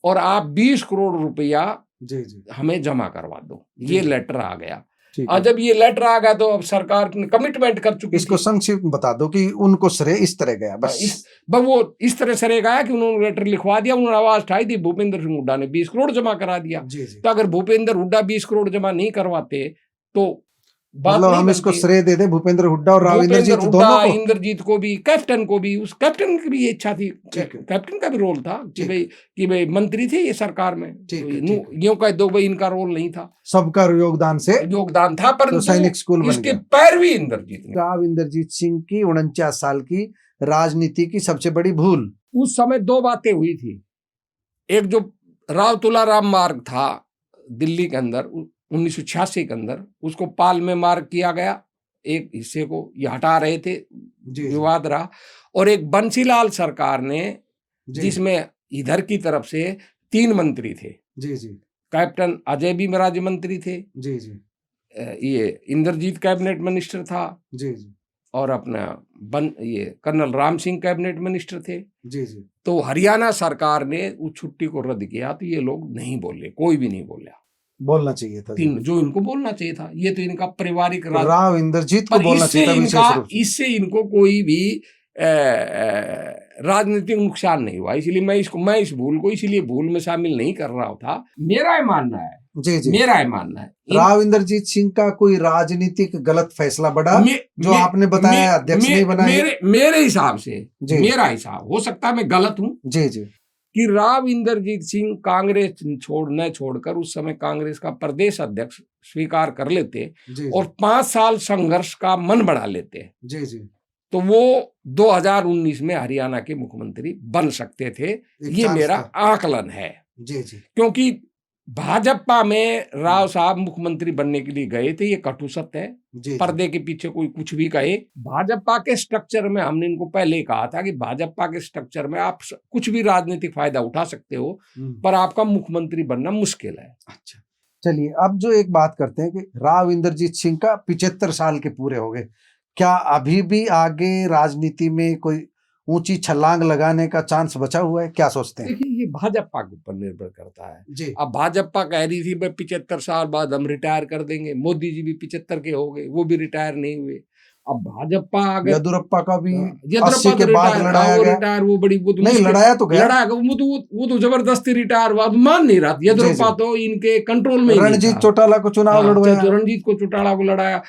और आप 20 करोड़ रुपया जी जी हमें जमा करवा दो। ये लेटर आ गया, और जब ये लेटर आ गया तो अब सरकार ने कमिटमेंट कर चुकी। इसको संक्षिप्त बता दो कि उनको श्रेय इस तरह गया, बस वो इस तरह श्रेय गया कि उन्होंने लेटर लिखवा दिया, उन्होंने आवाज उठाई थी, भूपेंद्र सिंह हुड्डा ने 20 करोड़ जमा करा दिया। तो अगर भूपेंद्र हुड्डा 20 करोड़ जमा नहीं करवाते तो मतलब हम इसको श्रेय दे दे भूपेंद्र हुड्डा और राव इंद्रजीत दोनों को, इंद्रजीत को भी, कैप्टन को भी। उस कैप्टन की भी इच्छा थी, कैप्टन का भी रोल था कि भाई मंत्री थे ये सरकार में, यूं कह दो भाई इनका रोल नहीं था, सबका योगदान था, पर सैनिक स्कूल इसके पैरवी इंद्रजीत ने। राव इंद्रजीत सिंह की 49 साल की राजनीति की सबसे बड़ी भूल, उस समय दो बातें हुई थी। एक जो राव तुलाराम मार्ग था दिल्ली के अंदर 1986 के अंदर, उसको पाल में मार्ग किया गया, एक हिस्से को ये हटा रहे थे, विवाद रहा। और एक बंसीलाल सरकार ने, जिसमें इधर की तरफ से 3 मंत्री थे, जी जी, कैप्टन अजय भी राज्य मंत्री थे, जी जी, ये इंद्रजीत कैबिनेट मिनिस्टर था, जी जी, और अपना ये colonel Ram Singh cabinet minister थे, जी जी। तो हरियाणा सरकार ने उस छुट्टी को रद्द किया, तो ये लोग नहीं बोले, कोई भी नहीं बोला। बोलना चाहिए था जो इनको बोलना चाहिए था। ये तो इनका पारिवारिक राव इंद्रजीत को बोलना चाहिए था। इससे इनको कोई भी राजनीतिक नुकसान नहीं हुआ, इसलिए मैं इस भूल को इसलिए भूल में शामिल नहीं कर रहा था। मेरा ये मानना है, जी जी, मेरा ये मानना है, राव इंद्रजीत सिंह का कोई राजनीतिक गलत फैसला बड़ा जो आपने बताया अध्यक्ष नहीं बनाया, मेरे हिसाब से, मेरा हिसाब, हो सकता है मैं गलत हूँ, जी जी, कि राव इंद्रजीत सिंह कांग्रेस छोड़कर उस समय कांग्रेस का प्रदेश अध्यक्ष स्वीकार कर लेते और 5 साल संघर्ष का मन बना लेते, जी जी, तो वो 2019 में हरियाणा के मुख्यमंत्री बन सकते थे। ये मेरा आकलन है, जी जी, क्योंकि भाजपा में राव साहब मुख्यमंत्री बनने के लिए गए थे, ये कटु सत्य है। जी पर्दे के पीछे कोई कुछ भी कहे, भाजपा के स्ट्रक्चर में हमने इनको पहले ही कहा था कि भाजपा के स्ट्रक्चर में आप कुछ भी राजनीतिक फायदा उठा सकते हो, पर आपका मुख्यमंत्री बनना मुश्किल है। अच्छा, चलिए अब जो एक बात करते हैं कि राव इंद्रजीत सिंह का 75 साल के पूरे हो गए, क्या अभी भी आगे राजनीति में कोई ऊंची छलांग लगाने का चांस बचा हुआ है, क्या सोचते हैं? देखिए, ये भाजपा के ऊपर निर्भर करता है जी। अब भाजपा कह रही थी भाई 75 साल बाद हम रिटायर कर देंगे, मोदी जी भी 75 के हो गए, वो भी रिटायर नहीं हुए। अब भाजपा अगर येदियुरप्पा का भी 80 येदियुरप्पा के बाद लड़ाया गया, रिटायर, वो बड़ी वो नहीं लड़ाया तो गया, लड़ाया, वो तो जबरदस्ती रिटायर हुआ, तो मान नहीं रहा। येदियुरप्पा तो इनके कंट्रोल में रणजीत चौटाला को चुनाव लड़वाया, रणजीत को चौटाला को लड़ाया,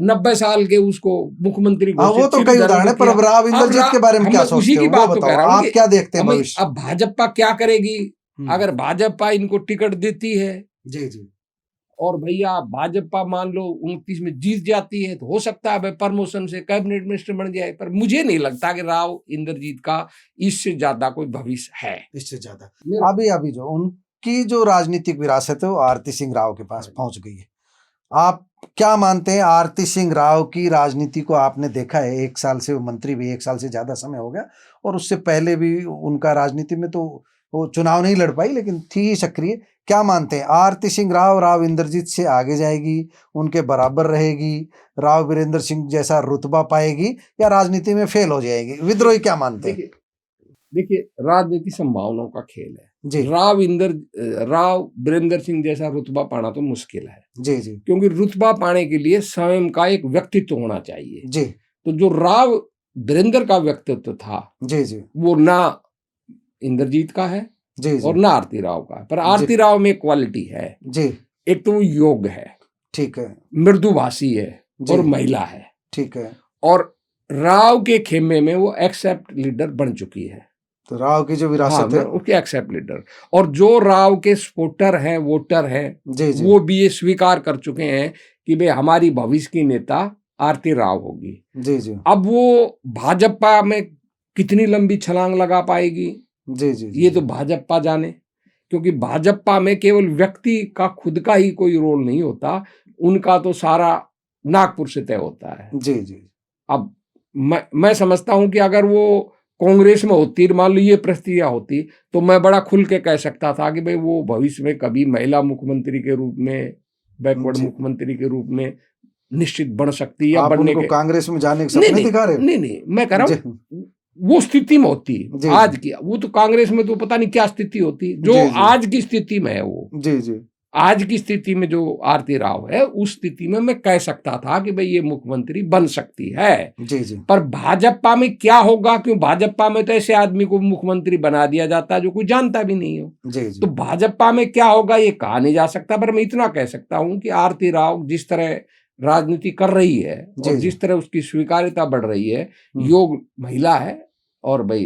90 साल के उसको मुख्यमंत्री घोषित। वो तो कई उदाहरण है, पर अब राव इंद्रजीत के बारे में क्या सोचते हो, वो बताओ, आप क्या देखते हैं भविष्य? अब भाजपा क्या करेगी? अगर भाजपा इनको टिकट देती है, जी जी, और भैया भाजपा मान लो 29 में जीत जाती है, तो हो सकता है प्रमोशन से कैबिनेट मिनिस्टर बन जाए, पर मुझे नहीं लगता कि राव इंद्रजीत का इससे ज्यादा कोई भविष्य है। इससे ज्यादा अभी जो उनकी जो राजनीतिक विरासत है वो आरती सिंह राव के पास पहुंच गई है। आप क्या मानते हैं, आरती सिंह राव की राजनीति को आपने देखा है, 1 साल से वो मंत्री भी, 1 साल से ज्यादा समय हो गया, और उससे पहले भी उनका राजनीति में तो वो चुनाव नहीं लड़ पाई लेकिन थी ही सक्रिय। क्या मानते हैं, आरती सिंह राव राव इंद्रजीत से आगे जाएगी, उनके बराबर रहेगी, राव वीरेंद्र सिंह जैसा रुतबा पाएगी, या राजनीति में फेल हो जाएगी? विद्रोही क्या मानते हैं? देखिए, राजनीति संभावनाओं का खेल है जी। राव वीरेंद्र सिंह जैसा रुतबा पाना तो मुश्किल है जी जी, क्योंकि रुतबा पाने के लिए स्वयं का एक व्यक्तित्व होना चाहिए जी। तो जो राव वीरेंद्र का व्यक्तित्व था, जी जी, वो ना इंद्रजीत का है जी जी, और ना आरती राव का, पर आरती राव में क्वालिटी है जी। एक तो वो योग्य है, ठीक है, मृदुभाषी है और महिला है, ठीक है, और राव के खेमे में वो एक्सेप्ट लीडर बन चुकी है। तो राव की जो विरासत है उसके एक्सेप्ट लीडर, और जो राव के सपोर्टर हैं, वोटर हैं, वो भी ये स्वीकार कर चुके हैं कि भाई हमारी भविष्य की नेता आरती राव होगी। जी जी। अब वो भाजपा में कितनी लंबी छलांग लगा पाएगी, जी जी, ये तो भाजपा जाने, क्योंकि भाजपा में केवल व्यक्ति का खुद का ही कोई रोल नहीं होता, उनका तो सारा नागपुर से तय होता है। जी जी। अब मैं समझता हूं कि अगर वो कांग्रेस में होती, मान लो ये प्रक्रिया होती, तो मैं बड़ा खुल के कह सकता था कि भाई वो भविष्य में कभी महिला मुख्यमंत्री के रूप में, बैकवर्ड मुख्यमंत्री के रूप में निश्चित बन सकती है, या बनने के कांग्रेस में जाने के सपने दिखा रहे? नहीं, मैं कह रहा हूँ वो स्थिति में होती आज की, वो तो कांग्रेस में तो पता नहीं क्या स्थिति होती, जो आज की स्थिति में है वो। जी जी, आज की स्थिति में जो आरती राव है, उस स्थिति में मैं कह सकता था कि भाई ये मुख्यमंत्री बन सकती है। जी जी। पर भाजपा में क्या होगा, क्यों भाजपा में तो ऐसे आदमी को मुख्यमंत्री बना दिया जाता है जो कोई जानता भी नहीं हो। जी जी। तो भाजपा में क्या होगा ये कहा नहीं जा सकता, पर मैं इतना कह सकता हूं कि आरती राव जिस तरह राजनीति कर रही है और जिस तरह उसकी स्वीकार्यता बढ़ रही है, योग महिला है और भाई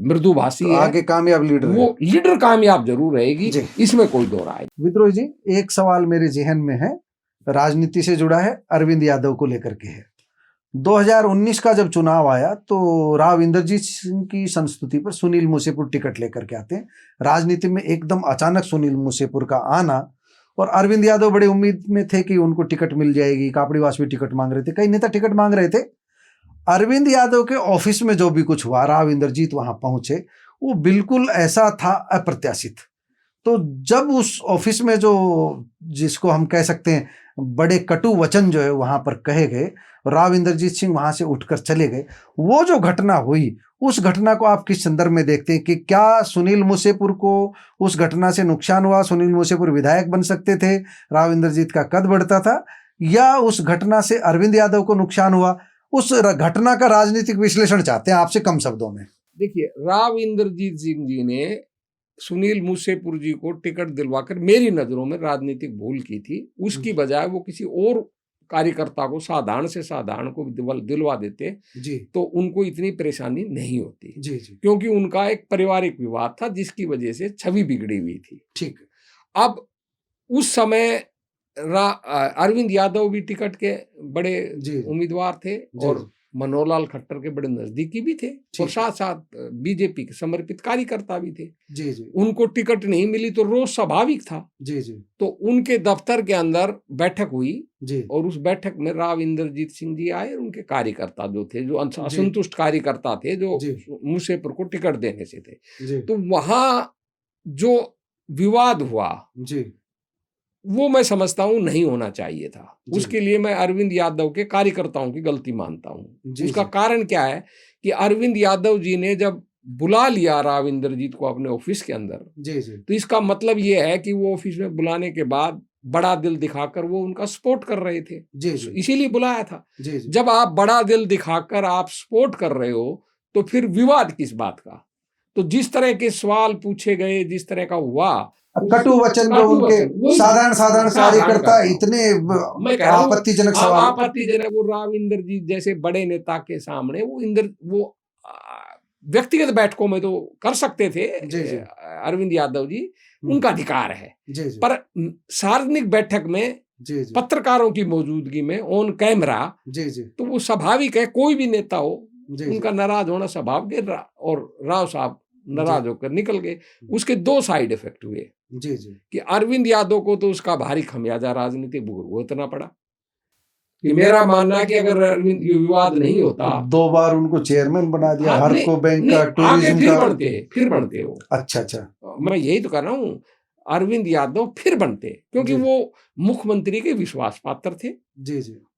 मृदुभाषी है, आगे कामयाब लीडर, वो लीडर कामयाब जरूर रहेगी, इसमें कोई दो राय। विद्रोही जी, एक सवाल मेरे जहन में है, राजनीति से जुड़ा है, अरविंद यादव को लेकर के है। 2019 का जब चुनाव आया तो राव इंद्रजीत सिंह की संस्तुति पर सुनील मूसेपुर टिकट लेकर के आते हैं। राजनीति में एकदम अचानक सुनील मूसेपुर का आना, और अरविंद यादव बड़े उम्मीद में थे कि उनको टिकट मिल जाएगी, कापड़ीवास भी टिकट मांग रहे थे, कई नेता टिकट मांग रहे थे। अरविंद यादव के ऑफिस में जो भी कुछ हुआ, राव इंद्रजीत वहां पहुंचे, वो बिल्कुल ऐसा था अप्रत्याशित। तो जब उस ऑफिस में जो, जिसको हम कह सकते हैं बड़े कटु वचन जो है वहां पर कहे गए, राव इंद्रजीत सिंह वहां से उठकर चले गए, वो जो घटना हुई, उस घटना को आप किस संदर्भ में देखते हैं कि क्या सुनील मूसेपुर को उस घटना से नुकसान हुआ, सुनील मूसेपुर विधायक बन सकते थे, राव इंद्रजीत का कद बढ़ता था, या उस घटना से अरविंद यादव को नुकसान हुआ? उस घटना का राजनीतिक विश्लेषण चाहते हैं आपसे कम शब्दों में। देखिए, राव इंद्रजीत सिंह जी ने सुनील मूसेपुर जी को टिकट दिलवाकर मेरी नजरों में राजनीतिक भूल की थी। उसकी बजाय वो किसी और कार्यकर्ता को, साधारण से साधारण को दिलवा देते जी, तो उनको इतनी परेशानी नहीं होती। जी जी, क्योंकि उनका एक पारिवारिक विवाद था जिसकी वजह से छवि बिगड़ी हुई थी। ठीक। अब उस समय अरविंद यादव भी टिकट के बड़े उम्मीदवार थे, और मनोहर खट्टर के बड़े नजदीकी भी थे और साथ साथ बीजेपी के समर्पित कार्यकर्ता भी थे। जी जी। उनको टिकट नहीं मिली तो रोष स्वाभाविक था। जी जी। तो उनके दफ्तर के अंदर बैठक हुई जी। और उस बैठक में राव इंद्रजीत सिंह जी आए। उनके कार्यकर्ता जो थे, जो असंतुष्ट कार्यकर्ता थे, जो मुसेपुर को टिकट देने से थे, तो वहां जो विवाद हुआ जी, वो मैं समझता हूं नहीं होना चाहिए था। उसके लिए मैं अरविंद यादव के कार्यकर्ताओं की गलती मानता हूं। उसका कारण क्या है कि अरविंद यादव जी ने जब बुला लिया राव इंद्रजीत को अपने ऑफिस के अंदर, जी जी, तो इसका मतलब ये है कि वो ऑफिस में बुलाने के बाद बड़ा दिल दिखाकर वो उनका सपोर्ट कर रहे थे। जी जी, इसीलिए बुलाया था। जी जी। जब आप बड़ा दिल दिखाकर आप सपोर्ट कर रहे हो तो फिर विवाद किस बात का? तो जिस तरह के सवाल पूछे गए, जिस तरह का हुआ, कटु वचन जो उनके साधारण कार्यकर्ता इतने आपत्तिजनक सवाल, आपत्तिजनक, वो राव इंद्रजीत जैसे बड़े नेता के सामने वो व्यक्तिगत बैठकों में तो कर सकते थे अरविंद यादव जी, उनका अधिकार है, पर सार्वजनिक बैठक में पत्रकारों की मौजूदगी में ऑन कैमरा, तो वो स्वाभाविक है, कोई भी नेता हो उनका नाराज होना स्वाभाविक है। और राव साहब नाराज होकर निकल गए। उसके दो साइड इफेक्ट हुए कि अरविंद यादव को तो उसका भारी खमियाजा राजनीतिक भुगतना पड़ा। कि मेरा मानना है कि अगर अरविंद ये विवाद नहीं होता, 2 बार उनको चेयरमैन बना दिया, हरको बैंक का, टूरिज्म का, फिर बनते हो। अच्छा, मैं यही तो कर रहा हूँ, अरविंद यादव फिर बनते, क्योंकि वो मुख्यमंत्री के विश्वास पात्र थे।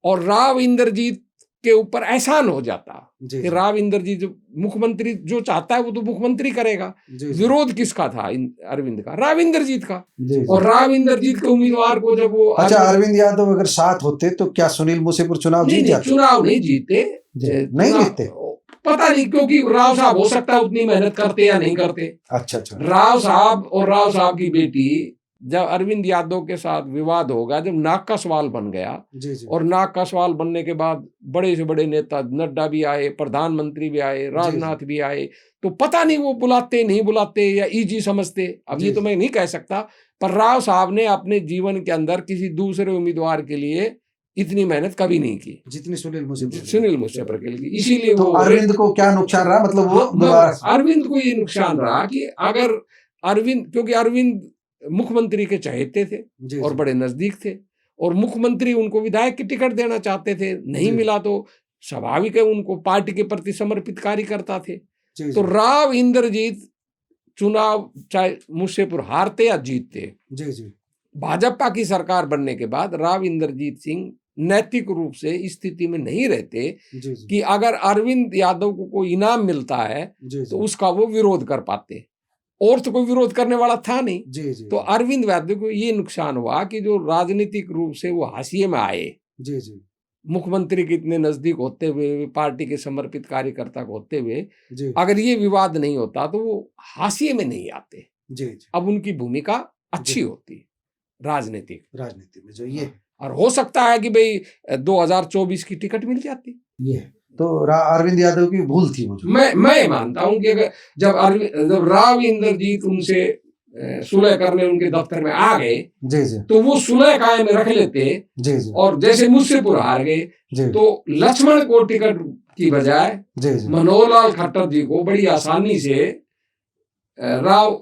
और राव इंद्रजीत के ऊपर एहसान हो जाता कि राव इंद्रजीत जो मुख्यमंत्री जो चाहता है वो तो मुख्यमंत्री करेगा। विरोध किसका था? अरविंद का, राव इंद्रजीत का। और राव इंद्रजीत के उम्मीदवार को जब वो अरविंद यादव अगर साथ होते तो क्या सुनील मुसेपुर चुनाव जीत जाते? चुनाव नहीं जीते, नहीं जीतते, पता नहीं, क्योंकि राव साहब हो सकता है उतनी मेहनत करते या नहीं करते। अच्छा। राव साहब और राव साहब की बेटी, जब अरविंद यादव के साथ विवाद होगा, जब नाक का सवाल बन गया, और नाक का सवाल बनने के बाद बड़े से बड़े नेता नड्डा भी आए, प्रधानमंत्री भी आए, राजनाथ भी आए, तो पता नहीं वो बुलाते नहीं बुलाते या इजी समझते, अब ये तो मैं नहीं कह सकता। पर राव साहब ने अपने जीवन के अंदर किसी दूसरे उम्मीदवार के लिए इतनी मेहनत कभी नहीं की जितनी सुनील मुसेपुर के लिए। इसीलिए तो अरविंद को क्या नुकसान रहा? मतलब वो अरविंद को ये नुकसान रहा कि अगर अरविंद, क्योंकि अरविंद मुख्यमंत्री के चाहते थे और बड़े नजदीक थे, और मुख्यमंत्री उनको विधायक की टिकट देना चाहते थे, नहीं मिला तो स्वाभाविक है उनको पार्टी के प्रति समर्पित कार्यकर्ता थे। तो राव इंद्रजीत चुनाव चाहे मुसेपुर हारते या जीतते, भाजपा की सरकार बनने के बाद राव इंद्रजीत सिंह नैतिक रूप से इस स्थिति में नहीं रहते कि अगर अरविंद यादव को कोई इनाम मिलता है तो उसका वो विरोध कर पाते, और तो कोई विरोध करने वाला था नहीं। तो अरविंद यादव को ये नुकसान हुआ कि जो राजनीतिक रूप से वो हाशिए में आए, मुख्यमंत्री के इतने नजदीक होते हुए, पार्टी के समर्पित कार्यकर्ता को होते हुए, अगर ये विवाद नहीं होता तो वो हाशिए में नहीं आते। अब उनकी भूमिका अच्छी होती राजनीति में जो ये, और हो सकता है कि भाई 2024 की टिकट मिल जाती। ये तो अरविंद यादव की भूल थी वो। मैं मानता हूं कि अगर जब राव इंद्रजीत उनसे सुलह करने उनके दफ्तर में आ गए, तो वो सुलह कायम रख लेते, और जैसे मुझसे हार गए तो लक्ष्मण को टिकट की बजाय मनोहर खट्टर जी को बड़ी आसानी से राव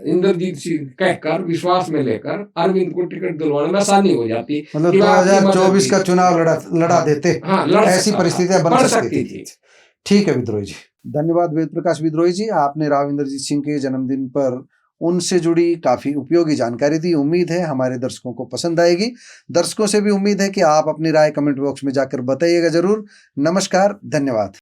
इंद्रजीत सिंह कहकर विश्वास में लेकर अरविंद को टिकट दिलवाने में आसानी हो जाती। मतलब 2024 का चुनाव लड़ा देते, ऐसी परिस्थितियां बन सकती थी। ठीक है विद्रोही जी, धन्यवाद वेद प्रकाश विद्रोही जी, आपने राव इंद्रजीत सिंह के जन्मदिन पर उनसे जुड़ी काफी उपयोगी जानकारी दी। उम्मीद है हमारे दर्शकों को पसंद आएगी। दर्शकों से भी उम्मीद है कि आप अपनी राय कमेंट बॉक्स में जाकर बताइएगा जरूर। नमस्कार, धन्यवाद।